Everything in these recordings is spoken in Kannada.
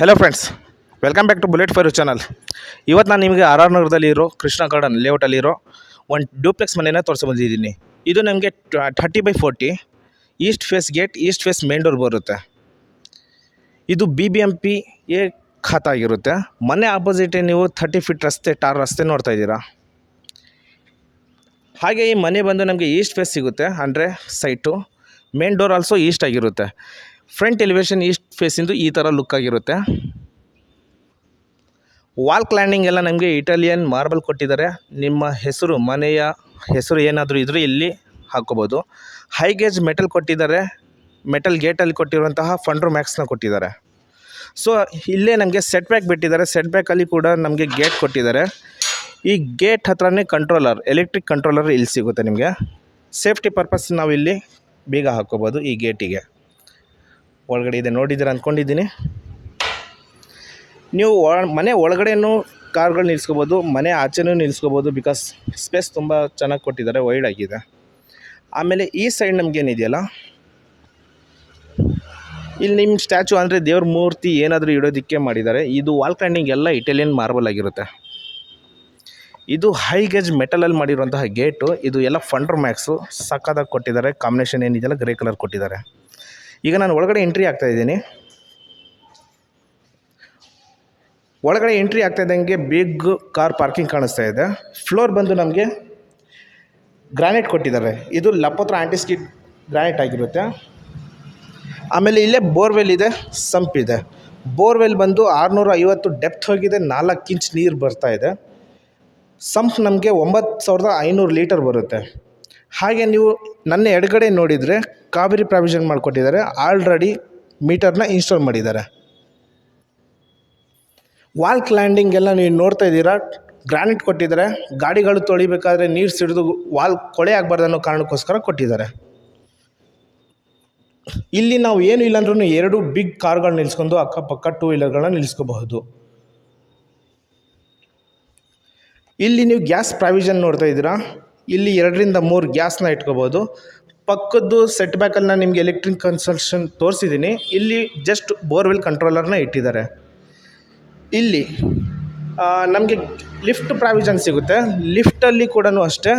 Hello friends, welcome back to Bullet Fire channel. ಇವತ್ತು ನಾನು ನಿಮಗೆ ಆರ್ ಆರ್ ನಗರದಲ್ಲಿ ಇರೋ ಕೃಷ್ಣ ಗಾರ್ಡನ್ ಲೇಔಟಲ್ಲಿರೋ ಒಂದು ಡ್ಯೂಪ್ಲೆಕ್ಸ್ ಮನೆಯನ್ನು ತೋರಿಸ್ಬಂದಿದ್ದೀನಿ. ಇದು ನಮಗೆ 30/40 east face gate, east face main door ಬರುತ್ತೆ. ಇದು BBMP ಎ ಖಾತಾ ಆಗಿರುತ್ತೆ. ಮನೆ ಆಪೋಸಿಟೇ ನೀವು 30 ಫೀಟ್ ರಸ್ತೆ, ಟಾರ್ ರಸ್ತೆ ನೋಡ್ತಾ ಇದ್ದೀರಾ. ಹಾಗೆ ಈ ಮನೆ ಬಂದು ನಮಗೆ ಈಸ್ಟ್ ಫೇಸ್ ಸಿಗುತ್ತೆ, ಅಂದರೆ site. Main door also East ಆಗಿರುತ್ತೆ. ಫ್ರಂಟ್ ಎಲಿವೇಶನ್ ಈಸ್ಟ್ ಫೇಸಿಂದು ಈ ಥರ ಲುಕ್ ಆಗಿರುತ್ತೆ. ವಾಲ್ ಕ್ಲ್ಯಾಂಡಿಂಗ್ ಎಲ್ಲ ನಮಗೆ ಇಟಾಲಿಯನ್ ಮಾರ್ಬಲ್ ಕೊಟ್ಟಿದ್ದಾರೆ. ನಿಮ್ಮ ಹೆಸರು, ಮನೆಯ ಹೆಸರು ಏನಾದರೂ ಇದ್ದರೂ ಇಲ್ಲಿ ಹಾಕ್ಕೋಬೋದು. ಹೈ ಗೇಜ್ ಮೆಟಲ್ ಕೊಟ್ಟಿದ್ದಾರೆ. ಮೆಟಲ್ ಗೇಟಲ್ಲಿ ಕೊಟ್ಟಿರುವಂತಹ ಫಂಡ್ರು ಮ್ಯಾಕ್ಸ್ನ ಕೊಟ್ಟಿದ್ದಾರೆ. ಸೊ ಇಲ್ಲೇ ನಮಗೆ ಸೆಟ್ ಬ್ಯಾಕ್ ಬಿಟ್ಟಿದ್ದಾರೆ. ಸೆಟ್ ಬ್ಯಾಕಲ್ಲಿ ಕೂಡ ನಮಗೆ ಗೇಟ್ ಕೊಟ್ಟಿದ್ದಾರೆ. ಈ ಗೇಟ್ ಹತ್ರನೇ ಕಂಟ್ರೋಲರ್, ಎಲೆಕ್ಟ್ರಿಕ್ ಕಂಟ್ರೋಲರ್ ಇಲ್ಲಿ ಸಿಗುತ್ತೆ ನಿಮಗೆ. ಸೇಫ್ಟಿ ಪರ್ಪಸ್ ನಾವು ಇಲ್ಲಿ ಬೀಗ ಹಾಕ್ಕೋಬೋದು. ಈ ಗೇಟಿಗೆ ಒಳಗಡೆ ಇದೆ, ನೋಡಿದ್ದೀರ ಅಂದ್ಕೊಂಡಿದ್ದೀನಿ. ನೀವು ಮನೆ ಒಳಗಡೆನೂ ಕಾರ್ಗಳು ನಿಲ್ಲಿಸ್ಕೋಬೋದು, ಮನೆ ಆಚೆನೂ ನಿಲ್ಲಿಸ್ಕೋಬೋದು. ಬಿಕಾಸ್ ಸ್ಪೇಸ್ ತುಂಬ ಚೆನ್ನಾಗಿ ಕೊಟ್ಟಿದ್ದಾರೆ, ವೈಡ್ ಆಗಿದೆ. ಆಮೇಲೆ ಈ ಸೈಡ್ ನಮಗೇನಿದೆಯಲ್ಲ, ಇಲ್ಲಿ ನಿಮ್ಮ ಸ್ಟ್ಯಾಚು ಅಂದರೆ ದೇವ್ರ ಮೂರ್ತಿ ಏನಾದರೂ ಇಡೋದಕ್ಕೆ ಮಾಡಿದ್ದಾರೆ. ಇದು ವಾಲ್ ಕ್ಲೈಂಡಿಂಗ್ ಎಲ್ಲ ಇಟಾಲಿಯನ್ ಮಾರ್ಬಲ್ ಆಗಿರುತ್ತೆ. ಇದು ಹೈ ಗೇಜ್ ಮೆಟಲಲ್ಲಿ ಮಾಡಿರುವಂತಹ ಗೇಟು. ಇದು ಎಲ್ಲ ಫಂಡ್ರ್ ಮ್ಯಾಕ್ಸು ಸಕ್ಕತ್ತಾಗಿ ಕೊಟ್ಟಿದ್ದಾರೆ. ಕಾಂಬಿನೇಷನ್ ಏನಿದೆಯಲ್ಲ ಗ್ರೇ ಕಲರ್ ಕೊಟ್ಟಿದ್ದಾರೆ. ಈಗ ನಾನು ಒಳಗಡೆ ಎಂಟ್ರಿ ಆಗ್ತಾಯಿದ್ದೀನಿ. ಒಳಗಡೆ ಎಂಟ್ರಿ ಆಗ್ತಾಯಿದ್ದಂಗೆ ಬಿಗ್ ಕಾರ್ ಪಾರ್ಕಿಂಗ್ ಕಾಣಿಸ್ತಾ ಇದೆ. ಫ್ಲೋರ್ ಬಂದು ನಮಗೆ ಗ್ರಾನೈಟ್ ಕೊಟ್ಟಿದ್ದಾರೆ. ಇದು ಲಪೋತ್ರ ಆಂಟಿಸ್ಕಿಡ್ ಗ್ರಾನೈಟ್ ಆಗಿರುತ್ತೆ. ಆಮೇಲೆ ಇಲ್ಲೇ ಬೋರ್ವೆಲ್ ಇದೆ, ಸಂಪ್ ಇದೆ. ಬೋರ್ವೆಲ್ ಬಂದು 650 ಡೆಪ್ತ್ ಹೋಗಿದೆ, 4 ಇಂಚ್ ನೀರು ಬರ್ತಾ ಇದೆ. ಸಂಪ್ ನಮಗೆ 9500 ಲೀಟರ್ ಬರುತ್ತೆ. ಹಾಗೆ ನೀವು ನನ್ನ ಎಡಗಡೆ ನೋಡಿದರೆ ಕಾವೇರಿ ಪ್ರಾವಿಷನ್ ಮಾಡಿಕೊಟ್ಟಿದ್ದಾರೆ. ಆಲ್ರೆಡಿ ಮೀಟರ್ನ ಇನ್ಸ್ಟಾಲ್ ಮಾಡಿದ್ದಾರೆ. ವಾಲ್ ಕ್ಲ್ಯಾಂಡಿಂಗ್ ಎಲ್ಲ ನೀವು ನೋಡ್ತಾ ಇದ್ದೀರಾ, ಗ್ರಾನೈಟ್ ಕೊಟ್ಟಿದ್ದಾರೆ. ಗಾಡಿಗಳು ತೊಳಿಬೇಕಾದ್ರೆ ನೀರು ಸಿಡಿದು ವಾಲ್ ಕೊಳೆ ಆಗಬಾರ್ದು ಅನ್ನೋ ಕಾರಣಕ್ಕೋಸ್ಕರ ಕೊಟ್ಟಿದ್ದಾರೆ. ಇಲ್ಲಿ ನಾವು ಏನು ಇಲ್ಲಾಂದ್ರೂ 2 ಬಿಗ್ ಕಾರ್ಗಳು ನಿಲ್ಲಿಸ್ಕೊಂಡು ಅಕ್ಕಪಕ್ಕ 2 ವೀಲರ್ಗಳನ್ನ ನಿಲ್ಲಿಸ್ಕೋಬಹುದು. ಇಲ್ಲಿ ನೀವು ಗ್ಯಾಸ್ ಪ್ರಾವಿಷನ್ ನೋಡ್ತಾ ಇದ್ದೀರಾ. ಇಲ್ಲಿ 2ರಿಂದ 3 ಗ್ಯಾಸ್ನ ಇಟ್ಕೋಬೋದು. ಪಕ್ಕದ್ದು ಸೆಟ್ ಬ್ಯಾಕಲ್ಲಿ ನಾನು ನಿಮಗೆ ಎಲೆಕ್ಟ್ರಿಕ್ ಕನ್ಸಲ್ಷನ್ ತೋರಿಸಿದ್ದೀನಿ. ಇಲ್ಲಿ ಜಸ್ಟ್ ಬೋರ್ವೆಲ್ ಕಂಟ್ರೋಲರ್ನ ಇಟ್ಟಿದ್ದಾರೆ. ಇಲ್ಲಿ ನಮಗೆ ಲಿಫ್ಟ್ ಪ್ರಾವಿಷನ್ ಸಿಗುತ್ತೆ. ಲಿಫ್ಟಲ್ಲಿ ಕೂಡ ಅಷ್ಟೇ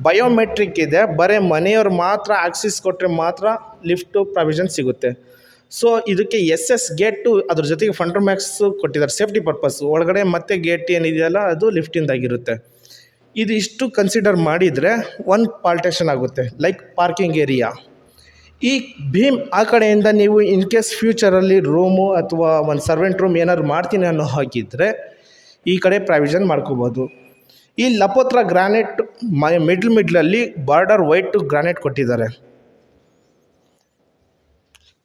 ಬಯೋಮೆಟ್ರಿಕ್ ಇದೆ. ಬರೀ ಮನೆಯವ್ರು ಮಾತ್ರ ಆಕ್ಸಿಸ್ ಕೊಟ್ಟರೆ ಮಾತ್ರ ಲಿಫ್ಟು ಪ್ರಾವಿಷನ್ ಸಿಗುತ್ತೆ. ಸೊ ಇದಕ್ಕೆ SS ಗೇಟು ಅದ್ರ ಜೊತೆಗೆ ಫಂಡ್ರ್ ಮ್ಯಾಕ್ಸು ಕೊಟ್ಟಿದ್ದಾರೆ ಸೇಫ್ಟಿ ಪರ್ಪಸ್ಸು. ಒಳಗಡೆ ಮತ್ತೆ ಗೇಟ್ ಏನಿದೆಯಲ್ಲ ಅದು ಲಿಫ್ಟಿಂದಾಗಿರುತ್ತೆ. ಇದು ಇಷ್ಟು ಕನ್ಸಿಡರ್ ಮಾಡಿದರೆ ಒಂದು ಪಾರ್ಟೇಷನ್ ಆಗುತ್ತೆ, ಲೈಕ್ ಪಾರ್ಕಿಂಗ್ ಏರಿಯಾ. ಈ ಭೀಮ್ ಆ ಕಡೆಯಿಂದ ನೀವು ಇನ್ ಕೇಸ್ ಫ್ಯೂಚರಲ್ಲಿ ರೂಮು ಅಥವಾ ಒಂದು ಸರ್ವೆಂಟ್ ರೂಮ್ ಏನಾದ್ರು ಮಾಡ್ತೀನಿ ಅನ್ನೋ ಹಾಕಿದರೆ ಈ ಕಡೆ ಪ್ರಾವಿಷನ್ ಮಾಡ್ಕೋಬೋದು. ಈ ಲಪೋತ್ರ ಗ್ರಾನೈಟ್ ಮಿಡ್ಲಲ್ಲಿ ಬಾರ್ಡರ್ ವೈಟ್ ಗ್ರಾನೈಟ್ ಕೊಟ್ಟಿದ್ದಾರೆ.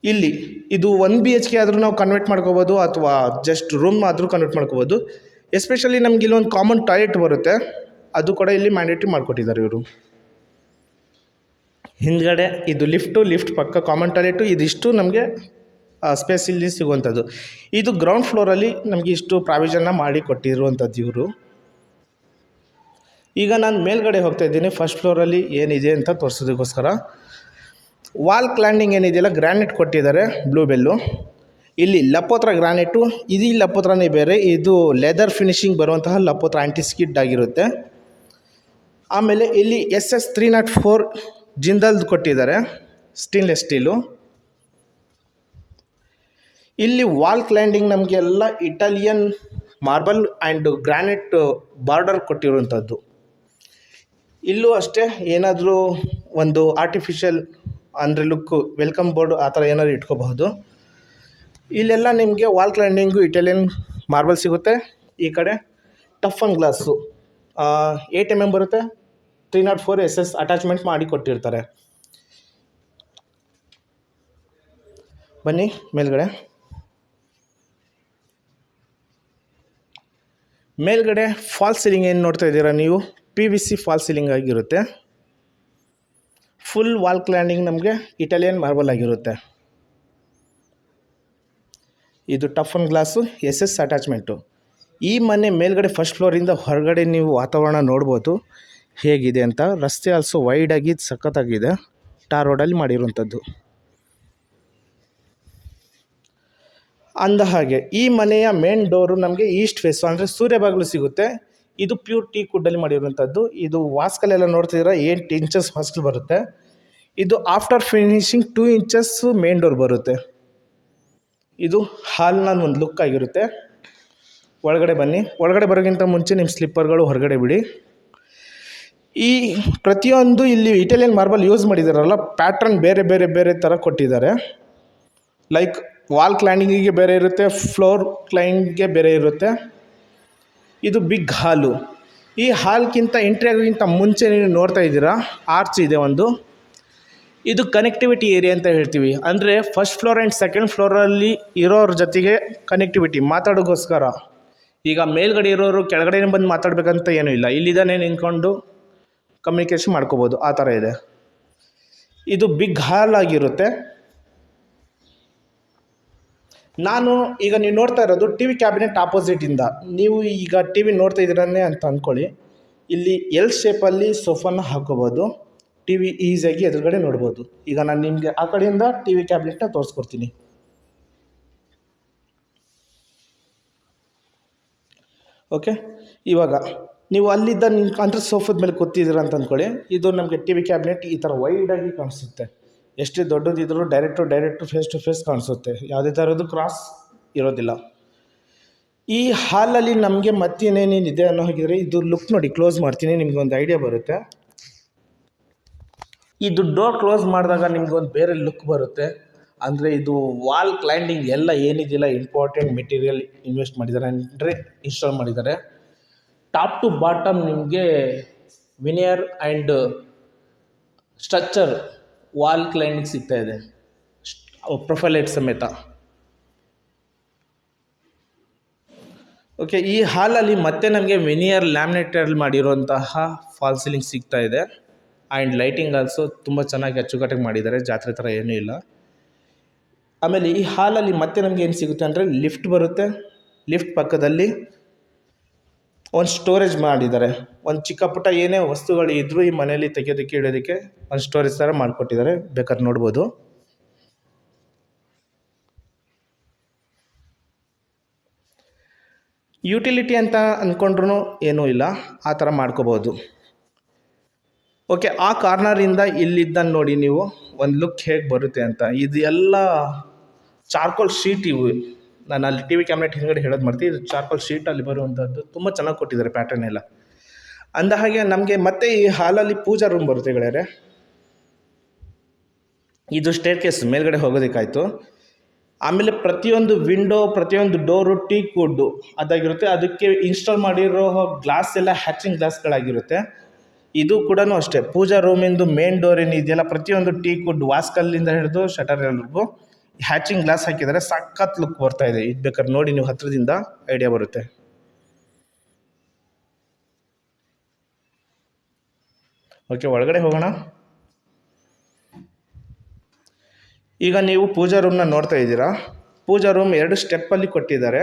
ಇಲ್ಲಿ ಇದು 1 BHK ಆದರೂ ನಾವು ಕನ್ವರ್ಟ್ ಮಾಡ್ಕೋಬೋದು, ಅಥವಾ ಜಸ್ಟ್ ರೂಮ್ ಆದರೂ ಕನ್ವರ್ಟ್ ಮಾಡ್ಕೋಬೋದು. ಎಸ್ಪೆಷಲಿ ನಮ್ಗೆ ಇಲ್ಲೊಂದು ಕಾಮನ್ ಟಾಯ್ಲೆಟ್ ಬರುತ್ತೆ, ಅದು ಕೂಡ ಇಲ್ಲಿ ಮ್ಯಾಂಡೇಟ್ರಿ ಮಾಡಿಕೊಟ್ಟಿದ್ದಾರೆ ಇವರು. ಹಿಂದ್ಗಡೆ ಇದು ಲಿಫ್ಟ್ ಪಕ್ಕ ಕಾಮನ್ ಟಾಯ್ಲೆಟು. ಇದಿಷ್ಟು ನಮಗೆ ಸ್ಪೇಸ್ ಇಲ್ಲಿ ಸಿಗುವಂಥದ್ದು. ಇದು ಗ್ರೌಂಡ್ ಫ್ಲೋರಲ್ಲಿ ನಮಗೆ ಇಷ್ಟು ಪ್ರಾವಿಷನ್ನ ಮಾಡಿ ಕೊಟ್ಟಿರುವಂಥದ್ದು ಇವರು. ಈಗ ನಾನು ಮೇಲ್ಗಡೆ ಹೋಗ್ತಾ ಇದ್ದೀನಿ. ಫಸ್ಟ್ ಫ್ಲೋರಲ್ಲಿ ಏನಿದೆ ಅಂತ ತೋರಿಸೋದಕ್ಕೋಸ್ಕರ ವಾಲ್ ಕ್ಲ್ಯಾಂಡಿಂಗ್ ಏನಿದೆಯಲ್ಲ ಗ್ರಾನೈಟ್ ಕೊಟ್ಟಿದ್ದಾರೆ, ಬ್ಲೂ ಬೆಲ್ಲು. ಇಲ್ಲಿ ಲಪೋತ್ರ ಗ್ರಾನೈಟು, ಇದು ಲಪೋತ್ರನೇ ಬೇರೆ. ಇದು ಲೆದರ್ ಫಿನಿಶಿಂಗ್ ಬರುವಂತಹ ಲಪೋತ್ರ ಆಂಟಿಸ್ಕಿಡ್ ಆಗಿರುತ್ತೆ. ಆಮೇಲೆ ಇಲ್ಲಿ SS 304 ಜಿಂದಾಲ್ದು ಕೊಟ್ಟಿದ್ದಾರೆ, ಸ್ಟೇನ್ಲೆಸ್ ಸ್ಟೀಲು. ಇಲ್ಲಿ ವಾಲ್ ಕ್ಲ್ಯಾಂಡಿಂಗ್ ನಮಗೆಲ್ಲ Italian marble and granite border ಕೊಟ್ಟಿರುವಂಥದ್ದು. ಇಲ್ಲೂ ಅಷ್ಟೇ ಏನಾದರೂ ಒಂದು ಆರ್ಟಿಫಿಷಿಯಲ್ ಅಂದರೆ ಲುಕ್ಕು, ವೆಲ್ಕಮ್ ಬೋರ್ಡು ಆ ಥರ ಏನಾದರೂ ಇಟ್ಕೋಬಹುದು. ಇಲ್ಲೆಲ್ಲ ನಿಮಗೆ ವಾಲ್ ಕ್ಲೈಂಡಿಂಗು ಇಟಾಲಿಯನ್ ಮಾರ್ಬಲ್ ಸಿಗುತ್ತೆ. ಈ ಕಡೆ ಟಫ್ ಆ್ಯಂಡ್ ಗ್ಲಾಸು 8 mm ಬರುತ್ತೆ. 304 SS ಅಟ್ಯಾಚ್ಮೆಂಟ್ ಮಾಡಿ ಕೊಟ್ಟಿರ್ತಾರೆ. ಬನ್ನಿ ಮೇಲ್ಗಡೆ ಫಾಲ್ ಸೀಲಿಂಗ್ ಏನು ನೋಡ್ತಾ ಇದ್ದೀರಾ ನೀವು, PVC ಫಾಲ್ ಸೀಲಿಂಗ್ ಆಗಿರುತ್ತೆ. ಫುಲ್ ವಾಲ್ ಕ್ಲ್ಯಾಂಡಿಂಗ್ ನಮಗೆ ಇಟಾಲಿಯನ್ ಮಾರ್ಬಲ್ ಆಗಿರುತ್ತೆ. ಇದು tough and glass, SS attachment. ಈ ಮನೆ ಮೇಲ್ಗಡೆ ಫಸ್ಟ್ ಫ್ಲೋರಿಂದ ಹೊರಗಡೆ ನೀವು ವಾತಾವರಣ ನೋಡ್ಬೋದು ಹೇಗಿದೆ ಅಂತ. ರಸ್ತೆ ಆಲ್ಸೋ ವೈಡಾಗಿ ಸಖತ್ತಾಗಿದೆ, ಟಾರ್ ರೋಡಲ್ಲಿ ಮಾಡಿರುವಂಥದ್ದು. ಅಂದ ಹಾಗೆ ಈ ಮನೆಯ ಮೇನ್ ಡೋರು ನಮಗೆ ಈಸ್ಟ್ ಫೇಸು ಅಂದರೆ ಸೂರ್ಯ ಬಾಗಿಲು ಸಿಗುತ್ತೆ. ಇದು ಪ್ಯೂರ್ ಟೀಕ್ ವುಡ್ಡಲ್ಲಿ ಮಾಡಿರುವಂಥದ್ದು. ಇದು ವಾಸ್ಕಲೆಲ್ಲ ನೋಡ್ತಿದ್ರೆ 8 ಇಂಚಸ್ ವಾಸ್ಕಲ್ ಬರುತ್ತೆ. ಇದು after finishing 2 inches main door ಬರುತ್ತೆ. ಇದು ಹಾಲ್ನ ಒಂದು ಲುಕ್ ಆಗಿರುತ್ತೆ. ಒಳಗಡೆ ಬನ್ನಿ. ಒಳಗಡೆ ಬರೋಕ್ಕಿಂತ ಮುಂಚೆ ನಿಮ್ಮ ಸ್ಲಿಪ್ಪರ್ಗಳು ಹೊರಗಡೆ ಬಿಡಿ. ಈ ಪ್ರತಿಯೊಂದು ಇಲ್ಲಿ ಇಟಾಲಿಯನ್ ಮಾರ್ಬಲ್ ಯೂಸ್ ಮಾಡಿದಾರಲ್ಲ, ಪ್ಯಾಟ್ರನ್ ಬೇರೆ ಬೇರೆ ಬೇರೆ ಥರ ಕೊಟ್ಟಿದ್ದಾರೆ. ಲೈಕ್ ವಾಲ್ ಕ್ಲೈಂಡಿಂಗಿಗೆ ಬೇರೆ ಇರುತ್ತೆ, ಫ್ಲೋರ್ ಕ್ಲೈಂಡಿಂಗ್ಗೆ ಬೇರೆ ಇರುತ್ತೆ. ಇದು ಬಿಗ್ ಹಾಲು. ಈ ಹಾಲ್ಗಿಂತ ಎಂಟ್ರಿ ಆಗೋಕ್ಕಿಂತ ಮುಂಚೆ ನೀವು ನೋಡ್ತಾ ಇದ್ದೀರಾ ಆರ್ಚ್ ಇದೆ ಒಂದು. ಇದು ಕನೆಕ್ಟಿವಿಟಿ ಏರಿಯಾ ಅಂತ ಹೇಳ್ತೀವಿ. ಅಂದರೆ ಫಸ್ಟ್ ಫ್ಲೋರ್ ಆ್ಯಂಡ್ ಸೆಕೆಂಡ್ ಫ್ಲೋರಲ್ಲಿ ಇರೋರ ಜೊತೆಗೆ ಕನೆಕ್ಟಿವಿಟಿ ಮಾತಾಡೋಕ್ಕೋಸ್ಕರ. ಈಗ ಮೇಲ್ಗಡೆ ಇರೋರು ಕೆಳಗಡೆ ಬಂದು ಮಾತಾಡಬೇಕಂತ ಏನೂ ಇಲ್ಲ, ಇಲ್ಲಿದ್ದಾನೆ ನಿಂತ್ಕೊಂಡು ಕಮ್ಯುನಿಕೇಷನ್ ಮಾಡ್ಕೋಬೋದು, ಆ ಥರ ಇದೆ. ಇದು ಬಿಗ್ ಹಾಲ್ ಆಗಿರುತ್ತೆ. ನಾನು ಈಗ ನೀವು ನೋಡ್ತಾ ಇರೋದು ಟಿ ವಿ ಕ್ಯಾಬಿನೆಟ್ ಆಪೋಸಿಟಿಂದ. ನೀವು ಈಗ ಟಿ ವಿ ನೋಡ್ತಾ ಇದ್ದೀರನ್ನೇ ಅಂತ ಅಂದ್ಕೊಳ್ಳಿ. ಇಲ್ಲಿ ಎಲ್ ಶೇಪಲ್ಲಿ ಸೋಫಾನ ಹಾಕೋಬೋದು, ಟಿ ವಿ ಈಸಿಯಾಗಿ ಎದುರುಗಡೆ ನೋಡ್ಬೋದು. ಈಗ ನಾನು ನಿಮಗೆ ಆ ಕಡೆಯಿಂದ ಟಿ ವಿ ಕ್ಯಾಬಿನೆಟ್ನ ತೋರಿಸ್ಕೊಡ್ತೀನಿ. ಓಕೆ, ಇವಾಗ ನೀವು ಅಲ್ಲಿದ್ದ ಅಂದರೆ ಸೋಫಾದ ಮೇಲೆ ಕೂತಿದ್ದೀರ ಅಂತ ಅಂದ್ಕೊಳ್ಳಿ. ಇದು ನಮಗೆ ಟಿ ವಿ ಕ್ಯಾಬಿನೆಟ್ ಈ ಥರ ವೈಡಾಗಿ ಕಾಣಿಸುತ್ತೆ. ಎಷ್ಟೇ ದೊಡ್ಡದಿದ್ದರೂ ಡೈರೆಕ್ಟು ಫೇಸ್ ಟು ಫೇಸ್ ಕಾಣಿಸುತ್ತೆ, ಯಾವುದೇ ಥರದ್ದು ಕ್ರಾಸ್ ಇರೋದಿಲ್ಲ. ಈ ಹಾಲಲ್ಲಿ ನಮಗೆ ಮತ್ತೇನೇನಿದೆ ಅನ್ನೋ ಹಾಗಿದ್ರೆ ಇದು ಲುಕ್ ನೋಡಿ, ಕ್ಲೋಸ್ ಮಾಡ್ತೀನಿ, ನಿಮ್ಗೆ ಒಂದು ಐಡಿಯಾ ಬರುತ್ತೆ. ಇದು ಡೋರ್ ಕ್ಲೋಸ್ ಮಾಡಿದಾಗ ನಿಮ್ಗೊಂದು ಬೇರೆ ಲುಕ್ ಬರುತ್ತೆ. ಅಂದರೆ ಇದು ವಾಲ್ ಕ್ಲೈಂಡಿಂಗ್ ಎಲ್ಲ ಏನಿದೆಯಲ್ಲ ಇಂಪಾರ್ಟೆಂಟ್ ಮೆಟೀರಿಯಲ್ ಇನ್ವೆಸ್ಟ್ ಮಾಡಿದ್ದಾರೆ, ಅಂದರೆ ಇನ್ಸ್ಟಾಲ್ ಮಾಡಿದ್ದಾರೆ. ಟಾಪ್ ಟು ಬಾಟಮ್ ನಿಮಗೆ ವಿನಿಯರ್ ಆ್ಯಂಡ್ ಸ್ಟ್ರಕ್ಚರ್ ವಾಲ್ ಕ್ಲೈಂಡಿಂಗ್ ಸಿಗ್ತಾ ಇದೆ, ಪ್ರೊಫೈಲ್ ಲೈಟ್ ಸಮೇತ. ಓಕೆ, ಈ ಹಾಲಲ್ಲಿ ಮತ್ತೆ ನಮಗೆ ವಿನಿಯರ್ ಲ್ಯಾಮಿನೇಟಲ್ಲಿ ಮಾಡಿರುವಂತಹ ಫಾಲ್ ಸೀಲಿಂಗ್ ಸಿಗ್ತಾ ಇದೆ. ಆ್ಯಂಡ್ ಲೈಟಿಂಗ್ ಆಲ್ಸೋ ತುಂಬ ಚೆನ್ನಾಗಿ ಅಚ್ಚುಕಟ್ಟಾಗಿ ಮಾಡಿದ್ದಾರೆ, ಜಾತ್ರೆ ಥರ ಏನೂ ಇಲ್ಲ. ಆಮೇಲೆ ಈ ಹಾಲಲ್ಲಿ ಮತ್ತೆ ನಮಗೆ ಏನು ಸಿಗುತ್ತೆ ಅಂದರೆ ಲಿಫ್ಟ್ ಬರುತ್ತೆ. ಲಿಫ್ಟ್ ಪಕ್ಕದಲ್ಲಿ ಒಂದು ಸ್ಟೋರೇಜ್ ಮಾಡಿದ್ದಾರೆ. ಒಂದು ಚಿಕ್ಕ ಪುಟ್ಟ ಏನೇ ವಸ್ತುಗಳು ಇದ್ದರೂ ಈ ಮನೆಯಲ್ಲಿ ತೆಗೆಯೋದಕ್ಕೆ ಇಡೋದಕ್ಕೆ ಒಂದು ಸ್ಟೋರೇಜ್ ಥರ ಮಾಡಿಕೊಟ್ಟಿದ್ದಾರೆ, ಬೇಕಾದ್ರೆ ನೋಡ್ಬೋದು. ಯುಟಿಲಿಟಿ ಅಂತ ಅಂದ್ಕೊಂಡ್ರೂ ಏನೂ ಇಲ್ಲ, ಆ ಥರ ಮಾಡ್ಕೋಬೋದು. ಓಕೆ, ಆ ಕಾರ್ನರಿಂದ ಇಲ್ಲಿದ್ದ ನೋಡಿ ನೀವು ಒಂದು ಲುಕ್ ಹೇಗೆ ಬರುತ್ತೆ ಅಂತ. ಇದು ಎಲ್ಲ ಚಾರ್ಕೋಲ್ ಶೀಟ್. ಇವು ನಾನು ಅಲ್ಲಿ ಟಿ ವಿ ಕ್ಯಾಬಿನೆಟ್ ಹಿಂದ್ಗಡೆ ಹೇಳೋದು ಮಾಡ್ತೀನಿ. ಇದು ಚಾರ್ಕೋಲ್ ಶೀಟಲ್ಲಿ ಬರುವಂಥದ್ದು, ತುಂಬ ಚೆನ್ನಾಗಿ ಕೊಟ್ಟಿದ್ದಾರೆ ಪ್ಯಾಟರ್ನ್ ಎಲ್ಲ. ಅಂದ ಹಾಗೆ ನಮಗೆ ಮತ್ತೆ ಈ ಹಾಲಲ್ಲಿ ಪೂಜಾ ರೂಮ್ ಬರುತ್ತೆ ಗೆಳೆಯರೆ. ಇದು ಸ್ಟೇರ್ ಕೇಸ್ ಮೇಲ್ಗಡೆ ಹೋಗೋದಕ್ಕಾಯಿತು. ಆಮೇಲೆ ಪ್ರತಿಯೊಂದು ವಿಂಡೋ, ಪ್ರತಿಯೊಂದು ಡೋರು ಟೀಕ್ ವುಡ್ಡು ಅದಾಗಿರುತ್ತೆ. ಅದಕ್ಕೆ ಇನ್ಸ್ಟಾಲ್ ಮಾಡಿರೋ ಗ್ಲಾಸ್ ಎಲ್ಲ ಹ್ಯಾಚಿಂಗ್ ಗ್ಲಾಸ್ಗಳಾಗಿರುತ್ತೆ. ಇದು ಕೂಡ ಅಷ್ಟೇ, ಪೂಜಾ ರೂಮಿಂದು ಮೇನ್ ಡೋರ್ ಏನಿದೆಯಲ್ಲ ಪ್ರತಿಯೊಂದು ಟೀಕ್ ವುಡ್ ವಾಸ್ಕಲ್ಲಿಂದ ಹಿಡಿದು ಶಟರ್ವರೆಗೂ ಹ್ಯಾಚಿಂಗ್ ಗ್ಲಾಸ್ ಹಾಕಿದರೆ ಸಖತ್ ಲುಕ್ ಬರ್ತಾ ಇದೆ. ಇದು ಬೇಕಾದ್ರೆ ನೋಡಿ, ನೀವು ಹತ್ತಿರದಿಂದ ಐಡಿಯಾ ಬರುತ್ತೆ. ಓಕೆ, ಒಳಗಡೆ ಹೋಗೋಣ. ಈಗ ನೀವು ಪೂಜಾ ರೂಮ್ನ ನೋಡ್ತಾ ಇದ್ದೀರಾ. ಪೂಜಾ ರೂಮ್ 2 ಸ್ಟೆಪ್ಪಲ್ಲಿ ಕೊಟ್ಟಿದ್ದಾರೆ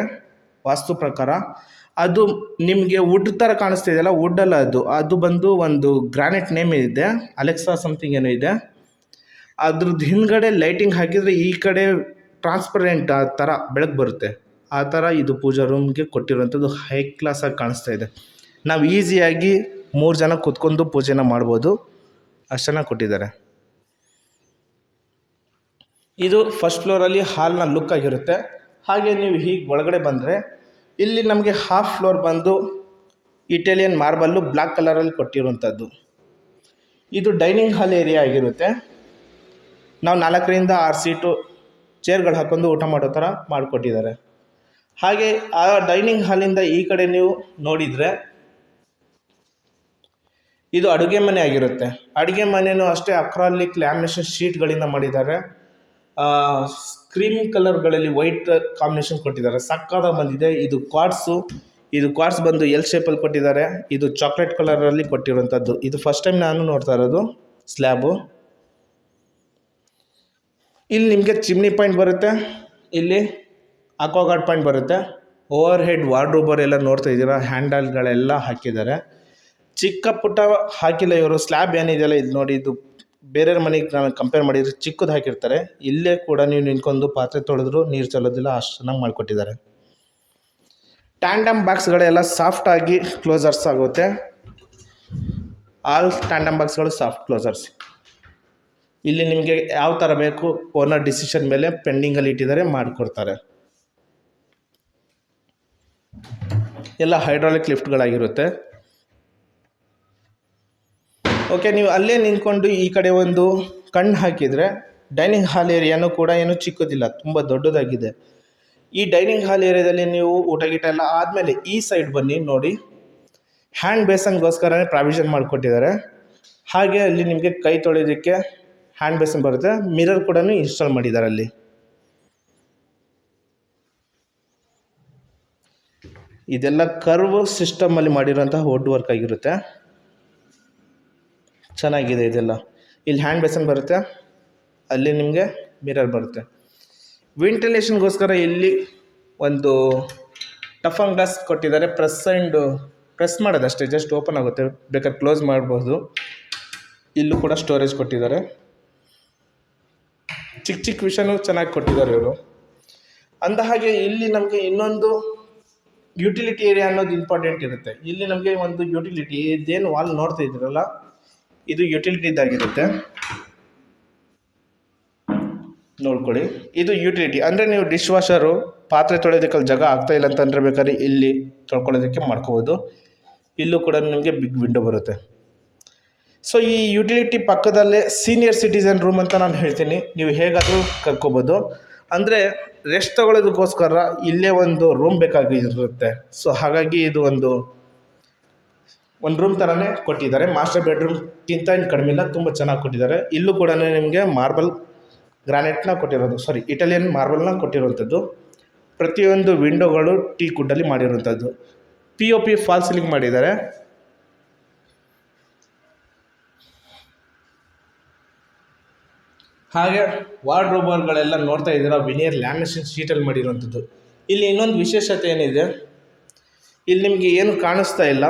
ವಾಸ್ತು ಪ್ರಕಾರ. ಅದು ನಿಮಗೆ ವುಡ್ ಥರ ಕಾಣಿಸ್ತಿದೆಯಲ್ಲ, ವುಡ್ಡಲ್ಲ, ಅದು ಬಂದು ಒಂದು ಗ್ರಾನೈಟ್ ನೇಮ್ ಇದೆ, ಅಲೆಕ್ಸಾ ಸಮಥಿಂಗ್ ಏನೋ ಇದೆ. ಅದ್ರದ್ದು ಹಿಂದ್ಗಡೆ ಲೈಟಿಂಗ್ ಹಾಕಿದರೆ ಈ ಕಡೆ ಟ್ರಾನ್ಸ್ಪರೆಂಟ್ ಆ ಥರ ಬೆಳಕು ಬರುತ್ತೆ. ಆ ಥರ ಇದು ಪೂಜಾ ರೂಮ್ಗೆ ಕೊಟ್ಟಿರುವಂಥದ್ದು ಹೈ ಕ್ಲಾಸಾಗಿ ಕಾಣಿಸ್ತಾ ಇದೆ. ನಾವು ಈಸಿಯಾಗಿ 3 ಜನ ಕೂತ್ಕೊಂಡು ಪೂಜೆನ ಮಾಡ್ಬೋದು, ಅಷ್ಟು ಚೆನ್ನಾಗಿ ಕೊಟ್ಟಿದ್ದಾರೆ. ಇದು ಫಸ್ಟ್ ಫ್ಲೋರಲ್ಲಿ ಹಾಲ್ನ ಲುಕ್ ಆಗಿರುತ್ತೆ. ಹಾಗೆ ನೀವು ಹೀಗೆ ಒಳಗಡೆ ಬಂದರೆ ಇಲ್ಲಿ ನಮಗೆ ಹಾಫ್ ಫ್ಲೋರ್ ಬಂದು ಇಟಾಲಿಯನ್ ಮಾರ್ಬಲ್ಲು ಬ್ಲ್ಯಾಕ್ ಕಲರಲ್ಲಿ ಕೊಟ್ಟಿರುವಂಥದ್ದು. ಇದು ಡೈನಿಂಗ್ ಹಾಲ್ ಏರಿಯಾ ಆಗಿರುತ್ತೆ. ನಾವು 4ರಿಂದ 6 ಸೀಟು ಚೇರ್ಗಳು ಹಾಕೊಂಡು ಊಟ ಮಾಡೋ ಥರ ಮಾಡಿಕೊಟ್ಟಿದ್ದಾರೆ. ಹಾಗೆ ಆ ಡೈನಿಂಗ್ ಹಾಲಿಂದ ಈ ಕಡೆ ನೀವು ನೋಡಿದರೆ ಇದು ಅಡುಗೆ ಮನೆ ಆಗಿರುತ್ತೆ. ಅಡುಗೆ ಮನೆಯೂ ಅಷ್ಟೇ ಅಕ್ರಾಲಿಕ್ ಲ್ಯಾಮಿನೇಷನ್ ಶೀಟ್ಗಳಿಂದ ಮಾಡಿದ್ದಾರೆ. ಕ್ರೀಮ್ ಕಲರ್ಗಳಲ್ಲಿ ವೈಟ್ ಕಾಂಬಿನೇಷನ್ ಕೊಟ್ಟಿದ್ದಾರೆ, ಸಕ್ಕತ್ತಾಗಿ ಬಂದಿದೆ. ಇದು ಕ್ವಾರ್ಟ್ಸ್ ಬಂದು ಎಲ್ ಶೇಪಲ್ಲಿ ಕೊಟ್ಟಿದ್ದಾರೆ. ಇದು ಚಾಕ್ಲೇಟ್ ಕಲರಲ್ಲಿ ಕೊಟ್ಟಿರುವಂಥದ್ದು. ಇದು ಫಸ್ಟ್ ಟೈಮ್ ನಾನು ನೋಡ್ತಾ ಇರೋದು ಸ್ಲ್ಯಾಬು. ಇಲ್ಲಿ ನಿಮಗೆ ಚಿಮ್ನಿ ಪಾಯಿಂಟ್ ಬರುತ್ತೆ, ಇಲ್ಲಿ ಅಕ್ವಾಗಾರ್ಡ್ ಪಾಯಿಂಟ್ ಬರುತ್ತೆ. ಓವರ್ ಹೆಡ್ ವಾರ್ಡ್ರೋಬರ್ ಎಲ್ಲ ನೋಡ್ತಾ ಇದ್ದೀರಾ, ಹ್ಯಾಂಡಲ್ಗಳೆಲ್ಲ ಹಾಕಿದ್ದಾರೆ. ಚಿಕ್ಕ ಪುಟ್ಟ ಹಾಕಿಲ್ಲ ಇವರು. ಸ್ಲ್ಯಾಬ್ ಏನಿದೆಯಲ್ಲ ಇದು ನೋಡಿ, ಇದು ಬೇರೆಯವ್ರ ಮನೆಗೆ ನಾನು ಕಂಪೇರ್ ಮಾಡಿದರೆ ಚಿಕ್ಕದು ಹಾಕಿರ್ತಾರೆ. ಇಲ್ಲೇ ಕೂಡ ನೀವು ನಿಂತ್ಕೊಂಡು ಪಾತ್ರೆ ತೊಳೆದ್ರು ನೀರು ಚೆಲ್ಲೋದಿಲ್ಲ, ಅಷ್ಟು ಚೆನ್ನಾಗಿ ಮಾಡಿಕೊಟ್ಟಿದ್ದಾರೆ. ಟ್ಯಾಂಡಮ್ ಬಾಕ್ಸ್ಗಳೆಲ್ಲ ಸಾಫ್ಟಾಗಿ ಕ್ಲೋಸರ್ಸ್ ಆಗುತ್ತೆ. ಆಲ್ ಟ್ಯಾಂಡಮ್ ಬಾಕ್ಸ್ಗಳು ಸಾಫ್ಟ್ ಕ್ಲೋಸರ್ಸ್. ಇಲ್ಲಿ ನಿಮಗೆ ಯಾವ ಥರ ಬೇಕು ಓನರ್ ಡಿಸಿಷನ್ ಮೇಲೆ ಪೆಂಡಿಂಗಲ್ಲಿ ಇಟ್ಟಿದ್ದಾರೆ, ಮಾಡಿಕೊಡ್ತಾರೆ. ಎಲ್ಲ ಹೈಡ್ರಾಲಿಕ್ ಲಿಫ್ಟ್ಗಳಾಗಿರುತ್ತೆ. ಓಕೆ, ನೀವು ಅಲ್ಲೇ ನಿಂತ್ಕೊಂಡು ಈ ಕಡೆ ಒಂದು ಕಣ್ಣು ಹಾಕಿದರೆ ಡೈನಿಂಗ್ ಹಾಲ್ ಏರಿಯಾನೂ ಕೂಡ ಏನು ಚಿಕ್ಕದಿಲ್ಲ, ತುಂಬ ದೊಡ್ಡದಾಗಿದೆ. ಈ ಡೈನಿಂಗ್ ಹಾಲ್ ಏರಿಯಾದಲ್ಲಿ ನೀವು ಊಟ ಗೀಟ ಎಲ್ಲ ಆದಮೇಲೆ ಈ ಸೈಡ್ ಬನ್ನಿ ನೋಡಿ, ಹ್ಯಾಂಡ್ ಬೇಸನ್ಗೋಸ್ಕರನೇ ಪ್ರಾವಿಷನ್ ಮಾಡಿಕೊಟ್ಟಿದ್ದಾರೆ. ಹಾಗೆ ಅಲ್ಲಿ ನಿಮಗೆ ಕೈ ತೊಳೆಯೋದಕ್ಕೆ ಹ್ಯಾಂಡ್ ಬೇಸನ್ ಬರುತ್ತೆ. ಮಿರರ್ ಕೂಡ ಇನ್ಸ್ಟಾಲ್ ಮಾಡಿದ್ದಾರೆ ಅಲ್ಲಿ. ಇದೆಲ್ಲ ಕರ್ವ್ ಸಿಸ್ಟಮಲ್ಲಿ ಮಾಡಿರೋಂತಹ ವುಡ್ ವರ್ಕ್ ಆಗಿರುತ್ತೆ. ಚೆನ್ನಾಗಿದೆ ಇದೆಲ್ಲ. ಇಲ್ಲಿ ಹ್ಯಾಂಡ್ ಬೇಸನ್ ಬರುತ್ತೆ, ಅಲ್ಲಿ ನಿಮಗೆ ಮಿರರ್ ಬರುತ್ತೆ. ವೆಂಟಿಲೇಷನ್ಗೋಸ್ಕರ ಇಲ್ಲಿ ಒಂದು ಟಫನ್ ಗ್ಲಾಸ್ ಕೊಟ್ಟಿದ್ದಾರೆ. ಪ್ರೆಸ್ ಮಾಡೋದಷ್ಟೇ, ಜಸ್ಟ್ ಓಪನ್ ಆಗುತ್ತೆ, ಬೇಕಾದ್ರೆ ಕ್ಲೋಸ್ ಮಾಡ್ಬೋದು. ಇಲ್ಲೂ ಕೂಡ ಸ್ಟೋರೇಜ್ ಕೊಟ್ಟಿದ್ದಾರೆ. ಚಿಕ್ಕ ಚಿಕ್ಕ ವಿಷಯನೂ ಚೆನ್ನಾಗಿ ಕೊಟ್ಟಿದ್ದಾರೆ ಇವರು. ಅಂದ ಹಾಗೆ ಇಲ್ಲಿ ನಮಗೆ ಇನ್ನೊಂದು ಯುಟಿಲಿಟಿ ಏರಿಯಾ ಅನ್ನೋದು ಇಂಪಾರ್ಟೆಂಟ್ ಇರುತ್ತೆ. ಇಲ್ಲಿ ನಮಗೆ ಒಂದು ಯುಟಿಲಿಟಿ, ಇದೇನು ವಾಲ್ ನೋಡ್ತಾ ಇದ್ದೀರಲ್ಲ, ಇದು ಯುಟಿಲಿಟಿದಾಗಿರುತ್ತೆ. ನೋಡ್ಕೊಳ್ಳಿ, ಇದು ಯುಟಿಲಿಟಿ ಅಂದರೆ ನೀವು ಡಿಶ್ ವಾಷರು ಪಾತ್ರೆ ತೊಳೆಯೋದಕ್ಕೆ ಜಾಗ ಆಗ್ತಾ ಇಲ್ಲ ಅಂತಂದರೆ ಬೇಕಾದ್ರೆ ಇಲ್ಲಿ ತೊಳ್ಕೊಳ್ಳೋದಕ್ಕೆ ಮಾಡ್ಕೋಬೋದು. ಇಲ್ಲೂ ಕೂಡ ನಿಮಗೆ ಬಿಗ್ ವಿಂಡೋ ಬರುತ್ತೆ. ಸೊ ಈ ಯುಟಿಲಿಟಿ ಪಕ್ಕದಲ್ಲೇ ಸೀನಿಯರ್ ಸಿಟಿಸನ್ ರೂಮ್ ಅಂತ ನಾನು ಹೇಳ್ತೀನಿ, ನೀವು ಹೇಗಾದರೂ ಕರ್ಕೋಬೋದು. ಅಂದರೆ ರೆಸ್ಟ್ ತೊಗೊಳ್ಳೋದಕ್ಕೋಸ್ಕರ ಇಲ್ಲೇ ಒಂದು ರೂಮ್ ಬೇಕಾಗಿರುತ್ತೆ. ಸೊ ಹಾಗಾಗಿ ಇದು ಒಂದು ರೂಮ್ ಥರನೇ ಕೊಟ್ಟಿದ್ದಾರೆ. ಮಾಸ್ಟರ್ ಬೆಡ್ರೂಮ್ಗಿಂತ ಇನ್ನು ಕಡಿಮೆ ಇಲ್ಲ, ತುಂಬ ಚೆನ್ನಾಗಿ ಕೊಟ್ಟಿದ್ದಾರೆ. ಇಲ್ಲೂ ಕೂಡ ನಿಮಗೆ ಗ್ರಾನೈಟ್ನ ಕೊಟ್ಟಿರೋದು, ಇಟಾಲಿಯನ್ ಮಾರ್ಬಲ್ನ ಕೊಟ್ಟಿರುವಂಥದ್ದು. ಪ್ರತಿಯೊಂದು ವಿಂಡೋಗಳು ಟೀಕ್ ವುಡ್ಡಲ್ಲಿ ಮಾಡಿರುವಂಥದ್ದು. POP ಫಾಲ್ ಸೀಲಿಂಗ್ ಮಾಡಿದ್ದಾರೆ. ಹಾಗೆ ವಾರ್ಡ್ರೋಬರ್ಗಳೆಲ್ಲ ನೋಡ್ತಾ ಇದ್ದೀರಾ, ವಿನಿಯರ್ ಲ್ಯಾಮಿನೇಷನ್ ಶೀಟಲ್ಲಿ ಮಾಡಿರುವಂಥದ್ದು. ಇಲ್ಲಿ ಇನ್ನೊಂದು ವಿಶೇಷತೆ ಏನಿದೆ, ಇಲ್ಲಿ ನಿಮಗೆ ಏನು ಕಾಣಿಸ್ತಾ ಇಲ್ಲ,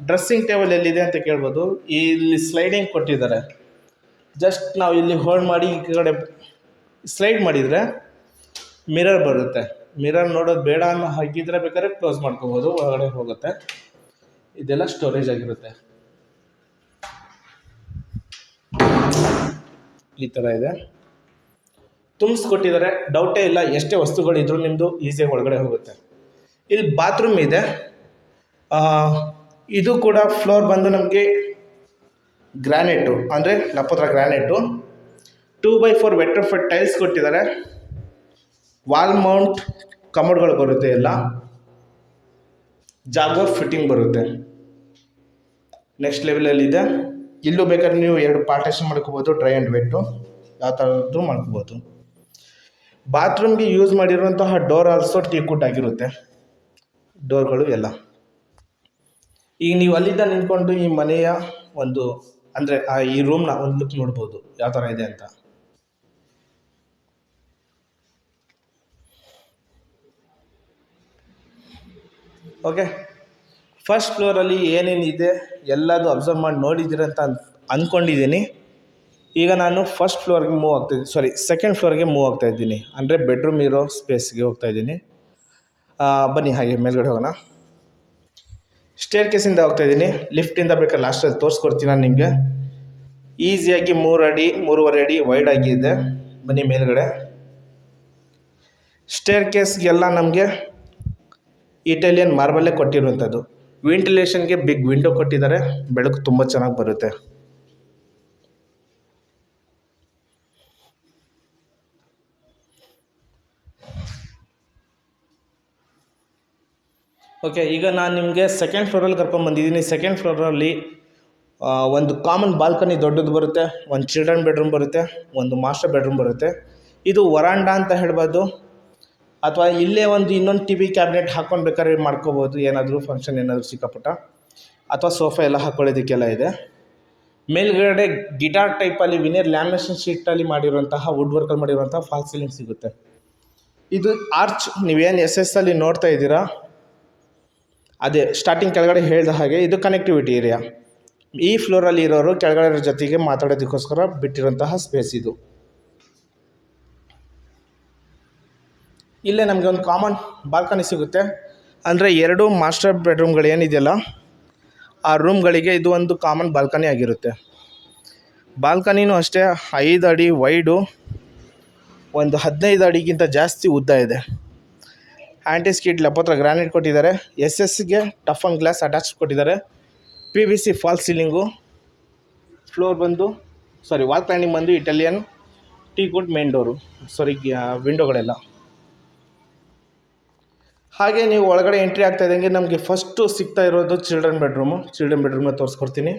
ಡ್ರೆಸ್ಸಿಂಗ್ ಟೇಬಲ್ ಎಲ್ಲಿದೆ ಅಂತ ಕೇಳ್ಬೋದು. ಇಲ್ಲಿ ಸ್ಲೈಡಿಂಗ್ ಕೊಟ್ಟಿದ್ದಾರೆ. ಜಸ್ಟ್ ನಾವು ಇಲ್ಲಿ ಹೋಲ್ಡ್ ಮಾಡಿ ಈ ಕಡೆ ಸ್ಲೈಡ್ ಮಾಡಿದರೆ ಮಿರರ್ ಬರುತ್ತೆ. ಮಿರರ್ ನೋಡೋದು ಬೇಡ ಅನ್ನೋ ಹಾಗಿದ್ರೆ ಬೇಕಾದ್ರೆ ಕ್ಲೋಸ್ ಮಾಡ್ಕೋಬೋದು, ಒಳಗಡೆ ಹೋಗುತ್ತೆ. ಇದೆಲ್ಲ ಸ್ಟೋರೇಜ್ ಆಗಿರುತ್ತೆ. ಈ ಥರ ಇದೆ, ತುಂಬಿಸ್ಕೊಟ್ಟಿದ್ದಾರೆ. ಡೌಟೇ ಇಲ್ಲ, ಎಷ್ಟೇ ವಸ್ತುಗಳಿದ್ರೂ ನಿಮ್ಮದು ಈಸಿಯಾಗಿ ಒಳಗಡೆ ಹೋಗುತ್ತೆ. ಇಲ್ಲಿ ಬಾತ್ರೂಮ್ ಇದೆ. ಇದು ಕೂಡ ಫ್ಲೋರ್ ಬಂದು ನಮಗೆ ಗ್ರಾನೈಟು, ಅಂದರೆ ಲಪೋದ್ರ ಗ್ರಾನೈಟು. 2x4 ವೆಟ್ರೋಫಿಟ್ ಟೈಲ್ಸ್ ಕೊಟ್ಟಿದ್ದಾರೆ. ವಾಲ್ ಮೌಂಟ್ ಕಮೋಡ್ಗಳು ಬರುತ್ತೆ, ಎಲ್ಲ ಜಾಗರ್ ಫಿಟ್ಟಿಂಗ್ ಬರುತ್ತೆ. ನೆಕ್ಸ್ಟ್ ಲೆವೆಲಲ್ಲಿದೆ. ಇಲ್ಲೂ ಬೇಕಾದ್ರೆ ನೀವು 2 ಪಾರ್ಟೇಷನ್ ಮಾಡ್ಕೋಬೋದು, ಡ್ರೈ ಆ್ಯಂಡ್ ವೆಟ್ಟು, ಯಾವ ಥರದ್ದು ಮಾಡ್ಕೋಬೋದು. ಬಾತ್ರೂಮ್ಗೆ ಯೂಸ್ ಮಾಡಿರುವಂತಹ ಡೋರ್ ಆಲ್ಸೋ ಟೀಕ್ ವುಡ್ ಆಗಿರುತ್ತೆ, ಡೋರ್ಗಳು ಎಲ್ಲ. ಈಗ ನೀವು ಅಲ್ಲಿಂದ ನಿಂತ್ಕೊಂಡು ಈ ಮನೆಯ ಒಂದು ಅಂದರೆ ಈ ರೂಮ್ನ ಒಂದು ಲುಕ್ ನೋಡ್ಬೋದು ಯಾವ ಥರ ಇದೆ ಅಂತ. ಓಕೆ, ಫಸ್ಟ್ ಫ್ಲೋರಲ್ಲಿ ಏನೇನಿದೆ ಎಲ್ಲದು ಅಬ್ಸರ್ವ್ ಮಾಡಿ ನೋಡಿದ್ದೀರ ಅಂತ ಅಂದ್ಕೊಂಡಿದ್ದೀನಿ. ಈಗ ನಾನು ಫಸ್ಟ್ ಫ್ಲೋರ್ಗೆ ಮೂವ್ ಆಗ್ತಾಯಿದ್ದೀನಿ, ಸೆಕೆಂಡ್ ಫ್ಲೋರ್ಗೆ ಮೂವ್ ಆಗ್ತಾಯಿದ್ದೀನಿ, ಅಂದರೆ ಬೆಡ್ರೂಮ್ ಇರೋ ಸ್ಪೇಸ್ಗೆ ಹೋಗ್ತಾಯಿದ್ದೀನಿ. ಬನ್ನಿ ಹಾಗೆ ಮೇಲ್ಗಡೆ ಹೋಗೋಣ. ಸ್ಟೇರ್ ಕೇಸಿಂದ ಹೋಗ್ತಾಯಿದ್ದೀನಿ. ಲಿಫ್ಟಿಂದ ಬೇಕಾದ್ರೆ ಲಾಸ್ಟಲ್ಲಿ ತೋರಿಸ್ಕೊಡ್ತೀನಿ ನಾನು ನಿಮಗೆ. ಈಸಿಯಾಗಿ 3 ಅಡಿ 3.5 ಅಡಿ ವೈಡ್ ಆಗಿದೆ. ಬನ್ನಿ ಮೇಲ್ಗಡೆ. ಸ್ಟೇರ್ ಕೇಸ್ಗೆಲ್ಲ ನಮಗೆ ಇಟಾಲಿಯನ್ ಮಾರ್ಬಲ್ಲೇ ಕೊಟ್ಟಿರುವಂಥದ್ದು. ವೆಂಟಿಲೇಷನ್ಗೆ ಬಿಗ್ ವಿಂಡೋ ಕೊಟ್ಟಿದ್ದಾರೆ, ಬೆಳಕು ತುಂಬ ಚೆನ್ನಾಗಿ ಬರುತ್ತೆ. ಓಕೆ, ಈಗ ನಾನು ನಿಮಗೆ ಸೆಕೆಂಡ್ ಫ್ಲೋರಲ್ಲಿ ಕರ್ಕೊಂಡ್ಬಂದಿದ್ದೀನಿ. ಸೆಕೆಂಡ್ ಫ್ಲೋರಲ್ಲಿ ಒಂದು ಕಾಮನ್ ಬಾಲ್ಕನಿ ದೊಡ್ಡದು ಬರುತ್ತೆ, ಒಂದು ಚಿಲ್ಡ್ರನ್ ಬೆಡ್ರೂಮ್ ಬರುತ್ತೆ, ಒಂದು ಮಾಸ್ಟರ್ ಬೆಡ್ರೂಮ್ ಬರುತ್ತೆ. ಇದು ವರಾಂಡ ಅಂತ ಹೇಳ್ಬೋದು, ಅಥವಾ ಇಲ್ಲೇ ಒಂದು ಇನ್ನೊಂದು TV ಕ್ಯಾಬಿನೆಟ್ ಹಾಕ್ಕೊಂಡು ಬೇಕಾದ್ರೆ ಮಾಡ್ಕೋಬೋದು, ಏನಾದರೂ ಫಂಕ್ಷನ್ ಏನಾದರೂ ಸಿಕ್ಕಾಪಟ್ಟ, ಅಥವಾ ಸೋಫಾ ಎಲ್ಲ ಹಾಕ್ಕೊಳ್ಳೋದಕ್ಕೆಲ್ಲ ಇದೆ. ಮೇಲ್ಗಡೆ ಗಿಟಾರ್ ಟೈಪಲ್ಲಿ ವಿನಿಯರ್ ಲ್ಯಾಮಿನೇಷನ್ ಶೀಟಲ್ಲಿ ಮಾಡಿರುವಂತಹ ವುಡ್ ವರ್ಕಲ್ಲಿ ಮಾಡಿರುವಂತಹ ಫಾಲ್ ಸೀಲಿಂಗ್ ಸಿಗುತ್ತೆ. ಇದು ಆರ್ಚ್ ನೀವೇನು SS ನೋಡ್ತಾ ಇದ್ದೀರಾ, ಅದೇ ಸ್ಟಾರ್ಟಿಂಗ್ ಕೆಳಗಡೆ ಹೇಳಿದ ಹಾಗೆ ಇದು ಕನೆಕ್ಟಿವಿಟಿ ಏರಿಯಾ. ಈ ಫ್ಲೋರಲ್ಲಿ ಇರೋರು ಕೆಳಗಡೆ ಜೊತೆಗೆ ಮಾತಾಡೋದಕ್ಕೋಸ್ಕರ ಬಿಟ್ಟಿರೋಂತಹ ಸ್ಪೇಸ್ ಇದು. ಇಲ್ಲೇ ನಮಗೆ ಒಂದು ಕಾಮನ್ ಬಾಲ್ಕನಿ ಸಿಗುತ್ತೆ. ಅಂದರೆ 2 ಮಾಸ್ಟರ್ ಬೆಡ್ರೂಮ್ಗಳು ಏನಿದೆಯಲ್ಲ ಆ ರೂಮ್ಗಳಿಗೆ ಇದು ಒಂದು ಕಾಮನ್ ಬಾಲ್ಕನಿ ಆಗಿರುತ್ತೆ. ಬಾಲ್ಕನಿನೂ ಅಷ್ಟೇ 5 ಅಡಿ ವೈಡು, ಒಂದು 15 ಅಡಿಗಿಂತ ಜಾಸ್ತಿ ಉದ್ದ ಇದೆ. ಆ್ಯಂಟಿ ಸ್ಕಿಡ್ ಲಪೋತ್ರ ಗ್ರಾನೈಟ್ ಕೊಟ್ಟಿದ್ದಾರೆ. ಎಸ್ಎಸ್ಗೆ ಟಫ್ ಆ್ಯಂಡ್ ಗ್ಲಾಸ್ ಅಟ್ಯಾಚ್ ಕೊಟ್ಟಿದ್ದಾರೆ. PVC ಫಾಲ್ ಸೀಲಿಂಗು, ಫ್ಲೋರ್ ಬಂದು ವಾಲ್ ಪ್ಲ್ಯಾನಿಂಗ್ ಬಂದು ಇಟಾಲಿಯನ್ ಟೀಕುಡ್ ಮೇನ್ ಡೋರು, ವಿಂಡೋಗಳೆಲ್ಲ. ಹಾಗೆ ನೀವು ಒಳಗಡೆ ಎಂಟ್ರಿ ಆಗ್ತಾ ಇದ್ದಂಗೆ ನಮಗೆ ಫಸ್ಟು ಸಿಗ್ತಾ ಇರೋದು ಚಿಲ್ಡ್ರನ್ ಬೆಡ್ರೂಮ್ನ ತೋರಿಸ್ಕೊಡ್ತೀನಿ.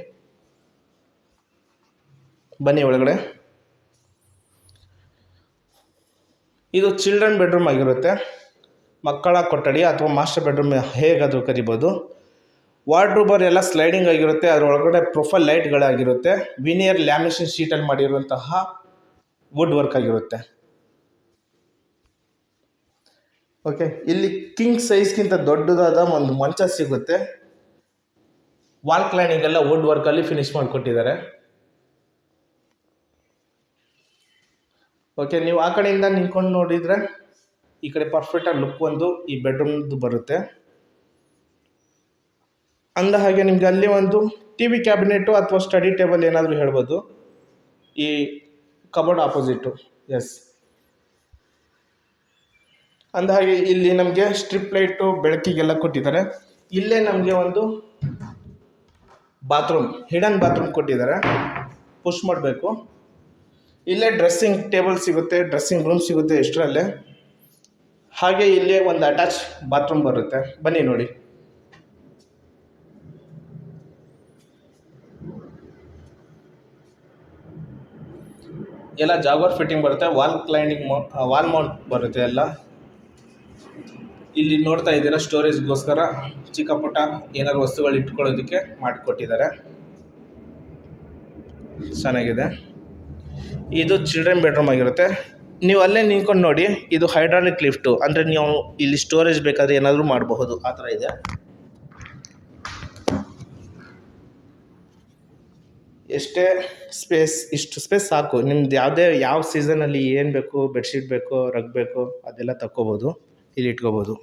ಬನ್ನಿ ಒಳಗಡೆ. ಇದು ಚಿಲ್ಡ್ರನ್ ಬೆಡ್ರೂಮ್ ಆಗಿರುತ್ತೆ, ಮಕ್ಕಳ ಕೊಠಡಿ ಅಥವಾ ಮಾಸ್ಟರ್ ಬೆಡ್ರೂಮ್ ಹೇಗಾದರೂ ಕರಿಬೋದು. ವಾರ್ಡ್ರೋಬರ್ ಎಲ್ಲ ಸ್ಲೈಡಿಂಗ್ ಆಗಿರುತ್ತೆ. ಅದರೊಳಗಡೆ ಪ್ರೊಫೈಲ್ ಲೈಟ್ಗಳಾಗಿರುತ್ತೆ. ವಿನಿಯರ್ ಲ್ಯಾಮಿನೇಷನ್ ಶೀಟಲ್ಲಿ ಮಾಡಿರುವಂತಹ ವುಡ್ ವರ್ಕ್ ಆಗಿರುತ್ತೆ. ಓಕೆ, ಇಲ್ಲಿ ಕಿಂಗ್ ಸೈಜ್ಗಿಂತ ದೊಡ್ಡದಾದ ಒಂದು ಮಂಚ ಸಿಗುತ್ತೆ. ವಾಲ್ ಕ್ಲೈನಿಂಗ್ ಎಲ್ಲ ವುಡ್ ವರ್ಕಲ್ಲಿ ಫಿನಿಶ್ ಮಾಡಿಕೊಟ್ಟಿದ್ದಾರೆ. ಓಕೆ, ನೀವು ಆ ಕಡೆಯಿಂದ ನಿಂತ್ಕೊಂಡು ನೋಡಿದರೆ ಈ ಕಡೆ ಪರ್ಫೆಕ್ಟಾಗಿ ಲುಕ್ ಒಂದು ಈ ಬೆಡ್ರೂಮ್ದು ಬರುತ್ತೆ. ಅಂದ ಹಾಗೆ ನಿಮಗೆ ಅಲ್ಲಿ ಒಂದು TV ಕ್ಯಾಬಿನೆಟು ಅಥವಾ ಸ್ಟಡಿ ಟೇಬಲ್ ಏನಾದರೂ ಹೇಳ್ಬೋದು ಈ ಕಬೋರ್ಡ್ ಆಪೋಸಿಟು. ಎಸ್, ಅಂದ ಹಾಗೆ ಇಲ್ಲಿ ನಮಗೆ ಸ್ಟ್ರಿಪ್ ಲೈಟು ಬೆಳಕಿಗೆಲ್ಲ ಕೊಟ್ಟಿದ್ದಾರೆ. ಇಲ್ಲೇ ನಮಗೆ ಒಂದು ಹಿಡನ್ ಬಾತ್ರೂಮ್ ಕೊಟ್ಟಿದ್ದಾರೆ, ಪುಷ್ ಮಾಡಬೇಕು. ಇಲ್ಲೇ ಡ್ರೆಸ್ಸಿಂಗ್ ಟೇಬಲ್ ಸಿಗುತ್ತೆ, ಡ್ರೆಸ್ಸಿಂಗ್ ರೂಮ್ ಸಿಗುತ್ತೆ ಎಷ್ಟರಲ್ಲೇ. ಹಾಗೆ ಇಲ್ಲೇ ಒಂದು ಅಟ್ಯಾಚ್ ಬಾತ್ರೂಮ್ ಬರುತ್ತೆ. ಬನ್ನಿ ನೋಡಿ. ಎಲ್ಲ ಜಾಗರ್ ಫಿಟ್ಟಿಂಗ್ ಬರುತ್ತೆ, ವಾಲ್ ಮೌಂಟ್ ಬರುತ್ತೆ ಎಲ್ಲ. ಇಲ್ಲಿ ನೋಡ್ತಾ ಇದ್ದೀರಾ ಸ್ಟೋರೇಜ್ಗೋಸ್ಕರ ಚಿಕ್ಕ ಪುಟ್ಟ ಏನಾದ್ರು ವಸ್ತುಗಳು ಇಟ್ಕೊಳ್ಳೋದಕ್ಕೆ ಮಾಡಿಕೊಟ್ಟಿದ್ದಾರೆ. ಚೆನ್ನಾಗಿದೆ. ಇದು ಚಿಲ್ಡ್ರನ್ ಬೆಡ್ರೂಮ್ ಆಗಿರುತ್ತೆ. ನೀವು ಅಲ್ಲೇ ನಿಂತ್ಕೊಂಡು ನೋಡಿ, ಇದು ಹೈಡ್ರಾಲಿಕ್ ಲಿಫ್ಟು, ಅಂದರೆ ನೀವು ಇಲ್ಲಿ ಸ್ಟೋರೇಜ್ ಬೇಕಾದರೆ ಏನಾದರೂ ಮಾಡಬಹುದು, ಆ ಥರ ಇದೆ. ಇಷ್ಟು ಸ್ಪೇಸ್ ಸಾಕು. ನಿಮ್ದು ಯಾವ ಸೀಸನಲ್ಲಿ ಏನು ಬೇಕು, ಬೆಡ್ಶೀಟ್ ಬೇಕು, ರಗ್ ಬೇಕು, ಅದೆಲ್ಲ ತಕ್ಕೋಬೋದು, ಇಲ್ಲಿ ಇಟ್ಕೋಬೋದು.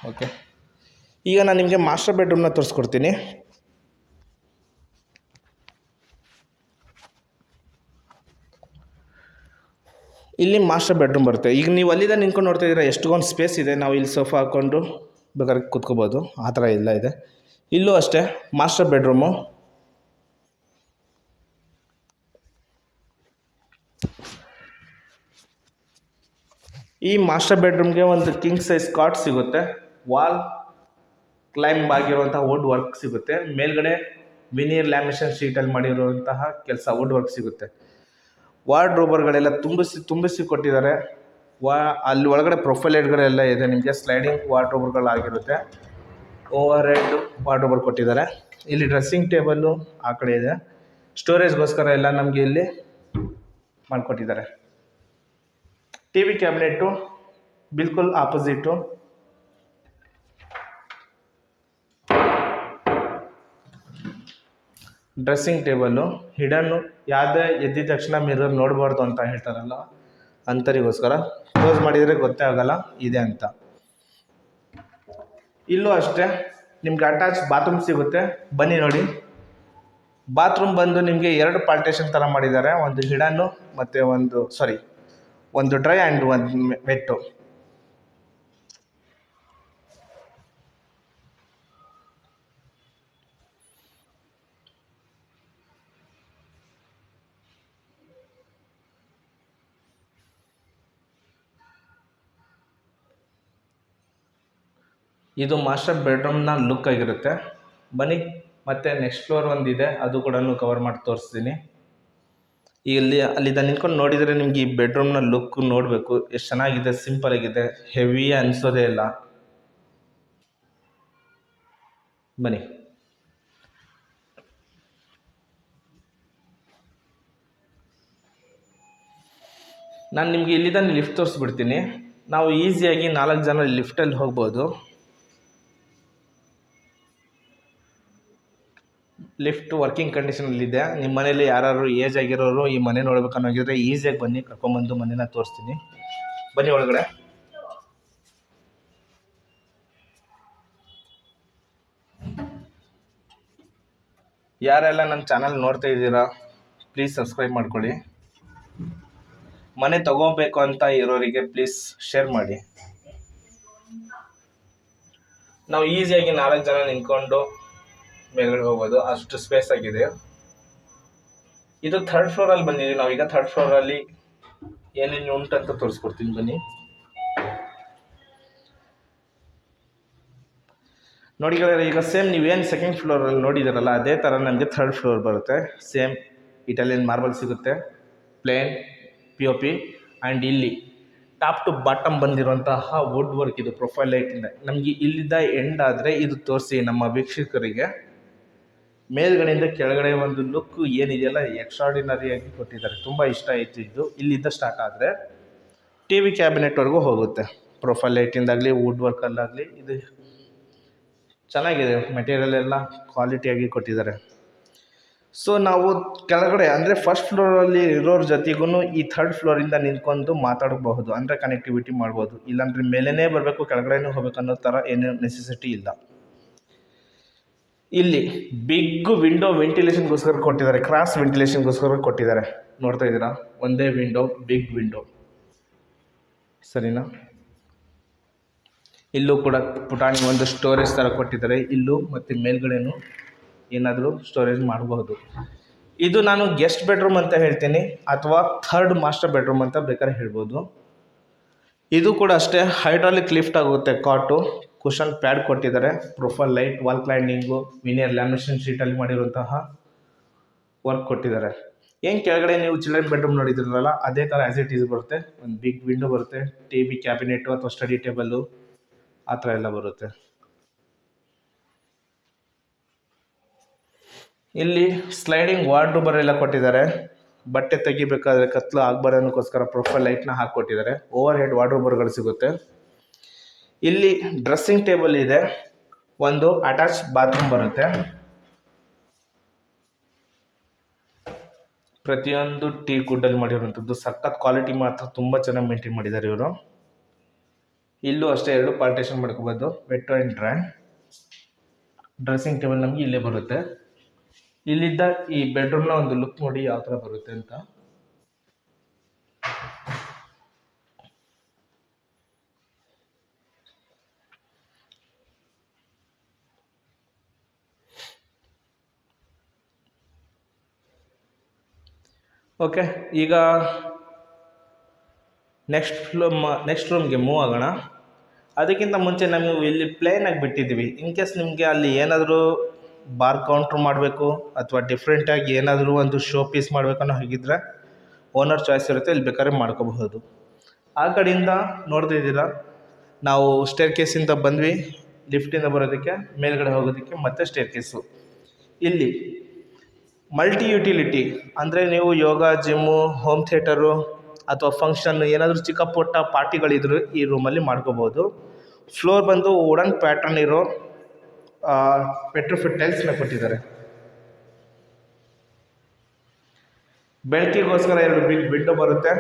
ಓಕೆ, ಈಗ ನಾನು ನಿಮಗೆ ಮಾಸ್ಟರ್ ಬೆಡ್ರೂಮ್ನ ತೋರಿಸ್ಕೊಡ್ತೀನಿ. ಇಲ್ಲಿ ಮಾಸ್ಟರ್ ಬೆಡ್ರೂಮ್ ಬರುತ್ತೆ. ಈಗ ನೀವು ಅಲ್ಲಿಂದ ನಿಂತ್ಕೊಂಡು ನೋಡ್ತಾ ಇದ್ದೀರಾ ಎಷ್ಟೊಂದು ಸ್ಪೇಸ್ ಇದೆ. ನಾವು ಇಲ್ಲಿ ಸೋಫಾ ಹಾಕ್ಕೊಂಡು ಬೇಕಾದ್ರೆ ಕೂತ್ಕೋಬೋದು, ಆ ಥರ ಎಲ್ಲ ಇದೆ. ಇಲ್ಲೂ ಅಷ್ಟೇ ಮಾಸ್ಟರ್ ಬೆಡ್ರೂಮು. ಈ ಮಾಸ್ಟರ್ ಬೆಡ್ರೂಮ್ಗೆ ಒಂದು ಕಿಂಗ್ ಸೈಜ್ ಕಾಟ್ ಸಿಗುತ್ತೆ. ವಾಲ್ ಕ್ಲೈಂಬ್ ಆಗಿರುವಂತಹ ವುಡ್ ವರ್ಕ್ ಸಿಗುತ್ತೆ. ಮೇಲ್ಗಡೆ ವಿನಿಯರ್ ಲ್ಯಾಮಿನೇಷನ್ ಶೀಟಲ್ಲಿ ಮಾಡಿರುವಂತಹ ಕೆಲಸ ವುಡ್ ವರ್ಕ್ ಸಿಗುತ್ತೆ. ವಾರ್ಡ್ರೋಬರ್ಗಳೆಲ್ಲ ತುಂಬಿಸಿ ಕೊಟ್ಟಿದ್ದಾರೆ. ಅಲ್ಲಿ ಒಳಗಡೆ ಪ್ರೊಫೈಲ್ ಲೈಟ್ಗಳೆಲ್ಲ ಇದೆ. ನಿಮಗೆ ಸ್ಲೈಡಿಂಗ್ ವಾರ್ಡ್ರೋಬರ್ಗಳಾಗಿರುತ್ತೆ. ಓವರ್ ಹೆಡ್ ವಾರ್ಡ್ರೋಬರ್ ಕೊಟ್ಟಿದ್ದಾರೆ. ಇಲ್ಲಿ ಡ್ರೆಸ್ಸಿಂಗ್ ಟೇಬಲ್ಲು ಆ ಕಡೆ ಇದೆ. ಸ್ಟೋರೇಜ್ಗೋಸ್ಕರ ಎಲ್ಲ ನಮಗೆ ಇಲ್ಲಿ ಮಾಡಿಕೊಟ್ಟಿದ್ದಾರೆ. TV ಕ್ಯಾಬಿನೆಟ್ಟು ಬಿಲ್ಕುಲ್ ಆಪೋಸಿಟು. ಡ್ರೆಸ್ಸಿಂಗ್ ಟೇಬಲ್ಲು ಹಿಡನ್ನು, ಯಾವುದೇ ಎದ್ದಿದ ತಕ್ಷಣ ಮಿರರ್ ನೋಡಬಾರ್ದು ಅಂತ ಹೇಳ್ತಾರಲ್ಲ ಅಂಥರಿಗೋಸ್ಕರ. ಕ್ಲೋಸ್ ಮಾಡಿದರೆ ಗೊತ್ತೇ ಆಗಲ್ಲ ಇದೆ ಅಂತ. ಇಲ್ಲೂ ಅಷ್ಟೇ ನಿಮ್ಗೆ ಅಟ್ಯಾಚ್ ಬಾತ್ರೂಮ್ ಸಿಗುತ್ತೆ. ಬನ್ನಿ ನೋಡಿ. ಬಾತ್ರೂಮ್ ಬಂದು ನಿಮಗೆ 2 ಪಾರ್ಟೇಷನ್ ಥರ ಮಾಡಿದ್ದಾರೆ. ಒಂದು ಹಿಡನ್ನು ಮತ್ತು ಒಂದು ಡ್ರೈ ಆ್ಯಂಡ್ ಒಂದು ವೆಟ್ಟು. ಇದು ಮಾಸ್ಟರ್ ಬೆಡ್ರೂಮ್ನ ಲುಕ್ ಆಗಿರುತ್ತೆ. ಬನ್ನಿ ಮತ್ತು ನೆಕ್ಸ್ಟ್ ಫ್ಲೋರ್ ಒಂದಿದೆ, ಅದು ಕೂಡ ಕವರ್ ಮಾಡಿ ತೋರಿಸ್ತೀನಿ. ಅಲ್ಲಿಂದ ನಿಂತ್ಕೊಂಡು ನೋಡಿದರೆ ನಿಮ್ಗೆ ಈ ಬೆಡ್ರೂಮ್ನ ಲುಕ್ ನೋಡಬೇಕು, ಎಷ್ಟು ಚೆನ್ನಾಗಿದೆ, ಸಿಂಪಲ್ ಆಗಿದೆ, ಹೆವಿ ಅನಿಸೋದೇ ಇಲ್ಲ. ಬನ್ನಿ. ನಾನು ನಿಮಗೆ ಇಲ್ಲಿಂದ ಲಿಫ್ಟ್ ತೋರಿಸ್ಬಿಡ್ತೀನಿ. ನಾವು ಈಸಿಯಾಗಿ 4 ಜನ ಲಿಫ್ಟಲ್ಲಿ ಹೋಗ್ಬೋದು. ಲಿಫ್ಟ್ ವರ್ಕಿಂಗ್ ಕಂಡೀಷನಲ್ಲಿದೆ. ನಿಮ್ಮ ಮನೇಲಿ ಯಾರು ಏಜ್ ಆಗಿರೋರು ಈ ಮನೆ ನೋಡ್ಬೇಕನ್ನೋಗಿದ್ರೆ ಈಸಿಯಾಗಿ ಬನ್ನಿ, ಕರ್ಕೊಂಬಂದು ಮನೇನ ತೋರಿಸ್ತೀನಿ. ಬನ್ನಿ ಒಳಗಡೆ. ಯಾರೆಲ್ಲ ನನ್ನ ಚಾನಲ್ ನೋಡ್ತಾ ಇದ್ದೀರಾ ಪ್ಲೀಸ್ ಸಬ್ಸ್ಕ್ರೈಬ್ ಮಾಡ್ಕೊಳ್ಳಿ. ಮನೆ ತಗೋಬೇಕು ಅಂತ ಇರೋರಿಗೆ ಪ್ಲೀಸ್ ಶೇರ್ ಮಾಡಿ. ನಾವು ಈಸಿಯಾಗಿ 4 ಜನ ನಿಂತ್ಕೊಂಡು ಮೇಲ್ಗಡೆ ಹೋಗ್ಬೋದು, ಅಷ್ಟು ಸ್ಪೇಸ್ ಆಗಿದೆ. ಇದು 3rd ಫ್ಲೋರಲ್ಲಿ ಬಂದಿದ್ದೀವಿ ನಾವೀಗ. 3rd ಫ್ಲೋರಲ್ಲಿ ಏನೇನು ಉಂಟಂತ ತೋರಿಸ್ಕೊಡ್ತೀನಿ ಬನ್ನಿ. ನೋಡಿ ಈಗ ಸೇಮ್ ನೀವೇನು 2nd ಫ್ಲೋರಲ್ಲಿ ನೋಡಿದಾರಲ್ಲ ಅದೇ ಥರ ನಮಗೆ 3rd ಫ್ಲೋರ್ ಬರುತ್ತೆ. ಸೇಮ್ ಇಟಾಲಿಯನ್ ಮಾರ್ಬಲ್ ಸಿಗುತ್ತೆ, ಪ್ಲೇನ್ POP. ಆ್ಯಂಡ್ ಇಲ್ಲಿ ಟಾಪ್ ಟು ಬಾಟಮ್ ಬಂದಿರುವಂತಹ ವುಡ್ ವರ್ಕ್. ಇದು ಪ್ರೊಫೈಲ್ ಲೈಟಿಂದ ನಮಗೆ ಇಲ್ಲಿದ್ದ ಎಂಡ್ ಆದರೆ ಇದು ತೋರಿಸಿ ನಮ್ಮ ವೀಕ್ಷಕರಿಗೆ. ಮೇಲ್ಗಡೆಯಿಂದ ಕೆಳಗಡೆ ಒಂದು ಲುಕ್ ಏನಿದೆಯಲ್ಲ ಎಕ್ಸ್ಟ್ರಾರ್ಡಿನರಿಯಾಗಿ ಕೊಟ್ಟಿದ್ದಾರೆ. ತುಂಬ ಇಷ್ಟ ಆಯಿತು ಇದು. ಇಲ್ಲಿಂದ ಸ್ಟಾರ್ಟ್ ಆದರೆ TV ಕ್ಯಾಬಿನೆಟ್ವರೆಗೂ ಹೋಗುತ್ತೆ. ಪ್ರೊಫೈಲ್ ಲೈಟಿಂದಾಗಲಿ ವುಡ್ ವರ್ಕಲ್ಲಾಗಲಿ ಇದು ಚೆನ್ನಾಗಿದೆ. ಮೆಟೀರಿಯಲ್ ಎಲ್ಲ ಕ್ವಾಲಿಟಿಯಾಗಿ ಕೊಟ್ಟಿದ್ದಾರೆ. ಸೊ ನಾವು ಕೆಳಗಡೆ ಅಂದರೆ 1st ಫ್ಲೋರಲ್ಲಿ ಇರೋರ ಜೊತೆಗೂ ಈ 3rd ಫ್ಲೋರಿಂದ ನಿಂತ್ಕೊಂಡು ಮಾತಾಡಬಹುದು, ಅಂದರೆ ಕನೆಕ್ಟಿವಿಟಿ ಮಾಡ್ಬೋದು. ಇಲ್ಲಾಂದರೆ ಮೇಲೇ ಬರಬೇಕು ಕೆಳಗಡೆನೂ ಹೋಗ್ಬೇಕು ಅನ್ನೋ ಥರ ಏನೂ ನೆಸೆಸಿಟಿ ಇಲ್ಲ. ಇಲ್ಲಿ ಬಿಗ್ ವಿಂಡೋ ವೆಂಟಿಲೇಷನ್ಗೋಸ್ಕರ ಕೊಟ್ಟಿದ್ದಾರೆ, ಕ್ರಾಸ್ ವೆಂಟಿಲೇಷನ್ಗೋಸ್ಕರ ಕೊಟ್ಟಿದ್ದಾರೆ. ನೋಡ್ತಾ ಇದ್ದೀರಾ, ಒಂದೇ ವಿಂಡೋ, ಬಿಗ್ ವಿಂಡೋ, ಸರಿನಾ? ಇಲ್ಲೂ ಕೂಡ ಪುಟಾಣಿ ಒಂದು ಸ್ಟೋರೇಜ್ ಥರ ಕೊಟ್ಟಿದ್ದಾರೆ. ಇಲ್ಲೂ ಮತ್ತು ಮೇಲ್ಗಡೆನೂ ಏನಾದರೂ ಸ್ಟೋರೇಜ್ ಮಾಡಬಹುದು. ಇದು ನಾನು ಗೆಸ್ಟ್ ಬೆಡ್ರೂಮ್ ಅಂತ ಹೇಳ್ತೀನಿ, ಅಥವಾ 3rd ಮಾಸ್ಟರ್ ಬೆಡ್ರೂಮ್ ಅಂತ ಬೇಕಾದ್ರೆ ಹೇಳ್ಬೋದು. ಇದು ಕೂಡ ಅಷ್ಟೇ ಹೈಡ್ರಾಲಿಕ್ ಲಿಫ್ಟ್ ಆಗುತ್ತೆ. ಕಾಟು ಕುಷನ್ ಪ್ಯಾಡ್ ಕೊಟ್ಟಿದ್ದಾರೆ, profile light, wall cladding, veneer lamination ಶೀಟಲ್ಲಿ ಮಾಡಿರುವಂತಹ ವರ್ಕ್ ಕೊಟ್ಟಿದ್ದಾರೆ. ಏನು ಕೆಳಗಡೆ ನೀವು ಚಿಲ್ಡ್ರನ್ ಬೆಡ್ರೂಮ್ ನೋಡಿದ್ರಲ್ಲ ಅದೇ ಥರ ಆ್ಯಸ್ ಇಟ್ ಈಸ್ ಬರುತ್ತೆ. ಒಂದು ಬಿಗ್ ವಿಂಡೋ ಬರುತ್ತೆ, TV ಕ್ಯಾಬಿನೆಟು ಅಥವಾ ಸ್ಟಡಿ ಟೇಬಲ್ಲು ಆ ಥರ ಎಲ್ಲ ಬರುತ್ತೆ. ಇಲ್ಲಿ ಸ್ಲೈಡಿಂಗ್ ವಾರ್ಡ್ರೋಬರ್ ಎಲ್ಲ ಕೊಟ್ಟಿದ್ದಾರೆ. ಬಟ್ಟೆ ತೆಗಿಬೇಕಾದ್ರೆ ಕತ್ಲು ಆಗಬಾರ್ದಕ್ಕೋಸ್ಕರ ಪ್ರೊಫೈಲ್ ಲೈಟ್ನ ಹಾಕಿಕೊಟ್ಟಿದ್ದಾರೆ. ಓವರ್ ಹೆಡ್ ವಾರ್ಡ್ರೋಬರ್ಗಳು ಸಿಗುತ್ತೆ. ಇಲ್ಲಿ ಡ್ರೆಸ್ಸಿಂಗ್ ಟೇಬಲ್ ಇದೆ, ಒಂದು ಅಟ್ಯಾಚ್ ಬಾತ್ರೂಮ್ ಬರುತ್ತೆ. ಪ್ರತಿಯೊಂದು ಟೀ ಕುಡ್ಡಲ್ಲಿ ಮಾಡಿರುವಂಥದ್ದು ಸಖತ್ ಕ್ವಾಲಿಟಿ, ಮಾತ್ರ ತುಂಬ ಚೆನ್ನಾಗಿ ಮೇಂಟೈನ್ ಮಾಡಿದ್ದಾರೆ ಇವರು. ಇಲ್ಲೂ ಅಷ್ಟೇ 2 ಪಾರ್ಟೇಷನ್ ಮಾಡ್ಕೋಬೋದು, wet and dry. Dressing table ನಮಗೆ ಇಲ್ಲೇ ಬರುತ್ತೆ. ಇಲ್ಲಿದ್ದ ಈ ಬೆಡ್ರೂಮ್ನ ಒಂದು ಲುಕ್ ನೋಡಿ ಯಾವ ಥರ ಬರುತ್ತೆ ಅಂತ. ಓಕೆ, ಈಗ ನೆಕ್ಸ್ಟ್ ರೂಮ್ಗೆ ಮೂವ್ ಆಗೋಣ. ಅದಕ್ಕಿಂತ ಮುಂಚೆ ನಾವು ಇಲ್ಲಿ ಪ್ಲೇನಾಗಿ ಬಿಟ್ಟಿದ್ದೀವಿ. ಇನ್ ಕೇಸ್ ನಿಮಗೆ ಅಲ್ಲಿ ಏನಾದರೂ ಬಾರ್ ಕೌಂಟ್ರ್ ಮಾಡಬೇಕು ಅಥವಾ ಡಿಫ್ರೆಂಟಾಗಿ ಏನಾದರೂ ಒಂದು ಶೋ ಪೀಸ್ ಮಾಡಬೇಕನ್ನೋ ಹಾಗಿದ್ರೆ ಓನರ್ ಚಾಯ್ಸ್ ಇರುತ್ತೆ, ಇಲ್ಲಿ ಬೇಕಾದ್ರೆ ಮಾಡ್ಕೋಬಹುದು. ಆ ಕಡೆಯಿಂದ ನೋಡ್ತಾ ಇದ್ದೀರಾ, ನಾವು ಸ್ಟೇರ್ ಕೇಸಿಂದ ಬಂದ್ವಿ. ಲಿಫ್ಟಿಂದ ಬರೋದಕ್ಕೆ, ಮೇಲ್ಗಡೆ ಹೋಗೋದಕ್ಕೆ ಮತ್ತೆ ಸ್ಟೇರ್ ಕೇಸು. ಇಲ್ಲಿ ಮಲ್ಟಿ ಯುಟಿಲಿಟಿ ಅಂದರೆ ನೀವು ಯೋಗ, ಜಿಮ್ಮು, ಹೋಮ್ ಥಿಯೇಟರು ಅಥವಾ ಫಂಕ್ಷನ್ ಏನಾದರೂ ಚಿಕ್ಕ ಪುಟ್ಟ ಪಾರ್ಟಿಗಳಿದ್ರು ಈ ರೂಮಲ್ಲಿ ಮಾಡ್ಕೋಬೋದು. ಫ್ಲೋರ್ ಬಂದು ವುಡನ್ ಪ್ಯಾಟರ್ನ್ ಇರೋ ಪೆಟ್ರೋಫಿಟ್ ಟೈಲ್ಸ್ನ ಕೊಟ್ಟಿದ್ದಾರೆ. ಬೆಳಕಿಗೋಸ್ಕರ 2 ಬಿಗ್ ವಿಂಡೋ ಬರುತ್ತೆ,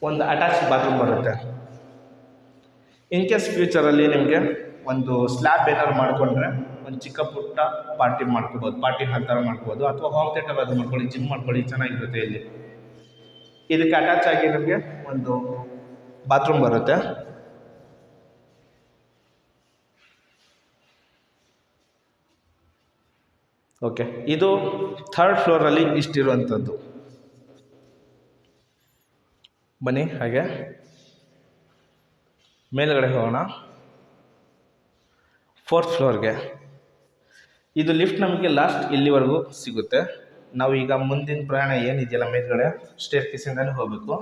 ಒಂದು ಅಟ್ಯಾಚ್ ಬಾತ್ರೂಮ್ ಬರುತ್ತೆ. ಇನ್ ಕೇಸ್ ಫ್ಯೂಚರಲ್ಲಿ ನಿಮಗೆ ಒಂದು ಸ್ಲ್ಯಾಬ್ ಏನಾದ್ರು ಮಾಡಿಕೊಂಡ್ರೆ ಒಂದು ಚಿಕ್ಕ ಪುಟ್ಟ ಪಾರ್ಟಿ ಮಾಡ್ಕೋಬೋದು, ಪಾರ್ಟಿ ಹಾಲ್ ಥರ ಮಾಡ್ಕೋಬೋದು, ಅಥವಾ ಹೋಮ್ ಥಿಯೇಟರ್ ಅದು ಮಾಡ್ಕೊಳ್ಳಿ, ಜಿಮ್ ಮಾಡ್ಕೊಳ್ಳಿ, ಚೆನ್ನಾಗಿರುತ್ತೆ. ಇಲ್ಲಿ ಇದಕ್ಕೆ ಅಟ್ಯಾಚ್ ಆಗಿ ನಿಮಗೆ ಒಂದು ಬಾತ್ರೂಮ್ ಬರುತ್ತೆ. ಓಕೆ, ಇದು 3rd ಫ್ಲೋರಲ್ಲಿ ಇಷ್ಟಿರುವಂಥದ್ದು. ಬನ್ನಿ ಹಾಗೆ ಮೇಲ್ಗಡೆ ಹೋಗೋಣ 4th ಫ್ಲೋರ್ಗೆ. ಇದು ಲಿಫ್ಟ್ ನಮಗೆ ಲಾಸ್ಟ್ ಇಲ್ಲಿವರೆಗೂ ಸಿಗುತ್ತೆ. ನಾವು ಈಗ ಮುಂದಿನ ಪ್ರಯಾಣ ಏನಿದೆಯಲ್ಲ ಮೇಲ್ಗಡೆ ಸ್ಟೇರ್ ಕೇಸಿಂದಾನೇ ಹೋಗಬೇಕು.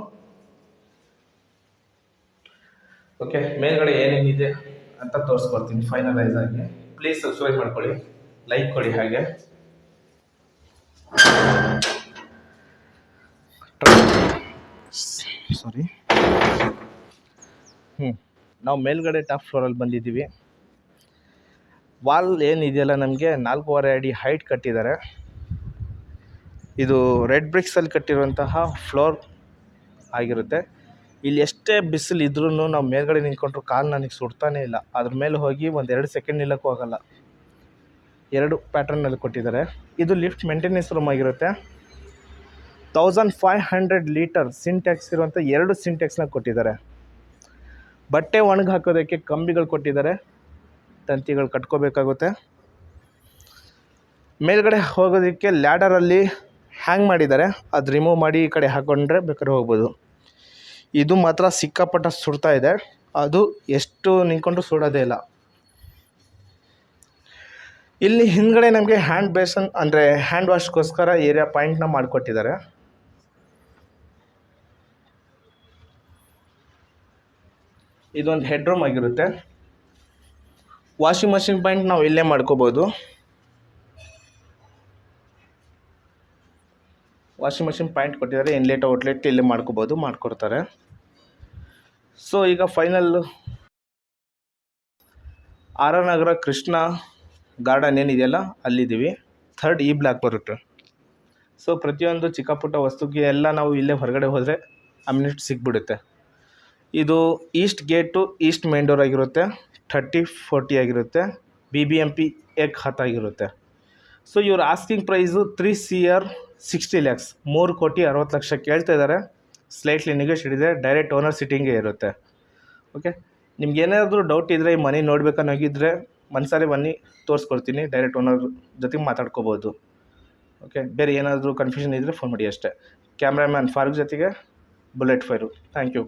ಓಕೆ, ಮೇಲ್ಗಡೆ ಏನೇನಿದೆ ಅಂತ ತೋರಿಸ್ಕೊಡ್ತೀನಿ ಫೈನಲೈಸ್ ಆಗಿ. ಪ್ಲೀಸ್ ಸಬ್ಸ್ಕ್ರೈಬ್ ಮಾಡ್ಕೊಳ್ಳಿ, ಲೈಕ್ ಕೊಡಿ. ಹಾಗೆ ಸಾರಿ. ನಾವು ಮೇಲ್ಗಡೆ ಟಾಪ್ ಫ್ಲೋರಲ್ಲಿ ಬಂದಿದ್ದೀವಿ. ವಾಲ್ ಏನಿದೆಯಲ್ಲ ನಮಗೆ 4.5 ಅಡಿ ಹೈಟ್ ಕಟ್ಟಿದ್ದಾರೆ. ಇದು ರೆಡ್ ಬ್ರಿಕ್ಸಲ್ಲಿ ಕಟ್ಟಿರುವಂತಹ ಫ್ಲೋರ್ ಆಗಿರುತ್ತೆ. ಇಲ್ಲಿ ಎಷ್ಟೇ ಬಿಸಿಲು ಇದ್ರೂ ನಾವು ಮೇಲ್ಗಡೆ ನಿಂತ್ಕೊಂಡ್ರು ಕಾಲು ನನಗೆ ಸುಡ್ತಾನೇ ಇಲ್ಲ. ಅದ್ರ ಮೇಲೆ ಹೋಗಿ 1-2 ಸೆಕೆಂಡ್ ನಿಲ್ಲಕ್ಕೂ ಆಗೋಲ್ಲ. 2 ಪ್ಯಾಟರ್ನಲ್ಲಿ ಕೊಟ್ಟಿದ್ದಾರೆ. ಇದು ಲಿಫ್ಟ್ ಮೇಂಟೆನೆನ್ಸ್ ರೂಮ್ ಆಗಿರುತ್ತೆ. 1500 ಲೀಟರ್ ಸಿಂಟ್ಯಾಕ್ಸ್ ಇರುವಂಥ 2 ಸಿಂಟ್ಯಾಕ್ಸ್ನ ಕೊಟ್ಟಿದ್ದಾರೆ. ಬಟ್ಟೆ ಒಣಗಿ ಹಾಕೋದಕ್ಕೆ ಕಂಬಿಗಳು ಕೊಟ್ಟಿದ್ದಾರೆ, ತಂತಿಗಳು ಕಟ್ಕೋಬೇಕಾಗುತ್ತೆ. ಮೇಲ್ಗಡೆ ಹೋಗೋದಕ್ಕೆ ಲ್ಯಾಡರಲ್ಲಿ ಹ್ಯಾಂಗ್ ಮಾಡಿದ್ದಾರೆ, ಅದು ರಿಮೂವ್ ಮಾಡಿ ಈ ಕಡೆ ಹಾಕ್ಕೊಂಡ್ರೆ ಬೇಕಾದ್ರೆ ಹೋಗ್ಬೋದು. ಇದು ಮಾತ್ರ ಸಿಕ್ಕಾಪಟ್ಟ ಸುಡ್ತಾ ಇದೆ, ಅದು ಎಷ್ಟು ನಿಂತ್ಕೊಂಡು ಸುಡೋದೇ ಇಲ್ಲ. ಇಲ್ಲಿ ಹಿಂದ್ಗಡೆ ನಮಗೆ ಹ್ಯಾಂಡ್ ಬೇಸನ್ ಅಂದರೆ ಹ್ಯಾಂಡ್ ವಾಶ್ಗೋಸ್ಕರ ಏರಿಯಾ ಪಾಯಿಂಟ್ನ ಮಾಡಿಕೊಟ್ಟಿದ್ದಾರೆ. ಇದೊಂದು ಹೆಡ್ ರೂಮ್ ಆಗಿರುತ್ತೆ. ವಾಷಿಂಗ್ ಮಷಿನ್ ಪಾಯಿಂಟ್ ನಾವು ಇಲ್ಲೇ ಮಾಡ್ಕೋಬೋದು. ವಾಷಿಂಗ್ ಮಷಿನ್ ಪಾಯಿಂಟ್ ಕೊಟ್ಟಿದ್ದಾರೆ, ಇನ್ಲೆಟ್ ಔಟ್ಲೆಟ್ ಇಲ್ಲೇ ಮಾಡ್ಕೊಡ್ತಾರೆ. ಸೊ ಈಗ ಫೈನಲ್ ಆರ್ ಆರ್ ನಗರ ಕೃಷ್ಣ ಗಾರ್ಡನ್ ಏನಿದೆಯಲ್ಲ ಅಲ್ಲಿದ್ದೀವಿ. 3rd E ಬ್ಲಾಕ್ ಬರುತ್ತೆ. ಸೊ ಪ್ರತಿಯೊಂದು ಚಿಕ್ಕ ಪುಟ್ಟ ವಸ್ತುಗೆ ಎಲ್ಲ ನಾವು ಇಲ್ಲೇ ಹೊರಗಡೆ ಹೋದರೆ ಅಮ್ಯುನಿಟ್ ಸಿಗ್ಬಿಡುತ್ತೆ. ಇದು East gate East main door ಆಗಿರುತ್ತೆ. 30-40 ಆಗಿರುತ್ತೆ. BBMP 10 ಆಗಿರುತ್ತೆ. ಸೊ ಇವ್ರ ಆಸ್ಕಿಂಗ್ ಪ್ರೈಸು 3 CR 60 lakhs, 3,60,00,000 ಕೇಳ್ತಾ ಇದ್ದಾರೆ. ಸ್ಲೈಟ್ಲಿ ನೆಗೋಷಿಯೇಟ್ ಇದೆ. ಡೈರೆಕ್ಟ್ ಓನರ್ ಸಿಟ್ಟಿಂಗೇ ಇರುತ್ತೆ. ಓಕೆ, ನಿಮ್ಗೆ ಏನಾದರೂ ಡೌಟ್ ಇದ್ದರೆ ಈ ಮನೆ ನೋಡ್ಬೇಕನ್ನೋಗಿದ್ದರೆ ಮನಸಾರೆ ಬನ್ನಿ, ತೋರಿಸ್ಕೊಡ್ತೀನಿ. ಡೈರೆಕ್ಟ್ ಓನರ್ ಜೊತೆಗೆ ಮಾತಾಡ್ಕೋಬೋದು. ಓಕೆ, ಬೇರೆ ಏನಾದರೂ ಕನ್ಫ್ಯೂಷನ್ ಇದ್ದರೆ ಫೋನ್ ಮಾಡಿ ಅಷ್ಟೇ. ಕ್ಯಾಮ್ರಾಮ್ಯಾನ್ ಫಾರೂಕ್ ಜೊತೆಗೆ ಬುಲೆಟ್ ಫೈರು. Thank you.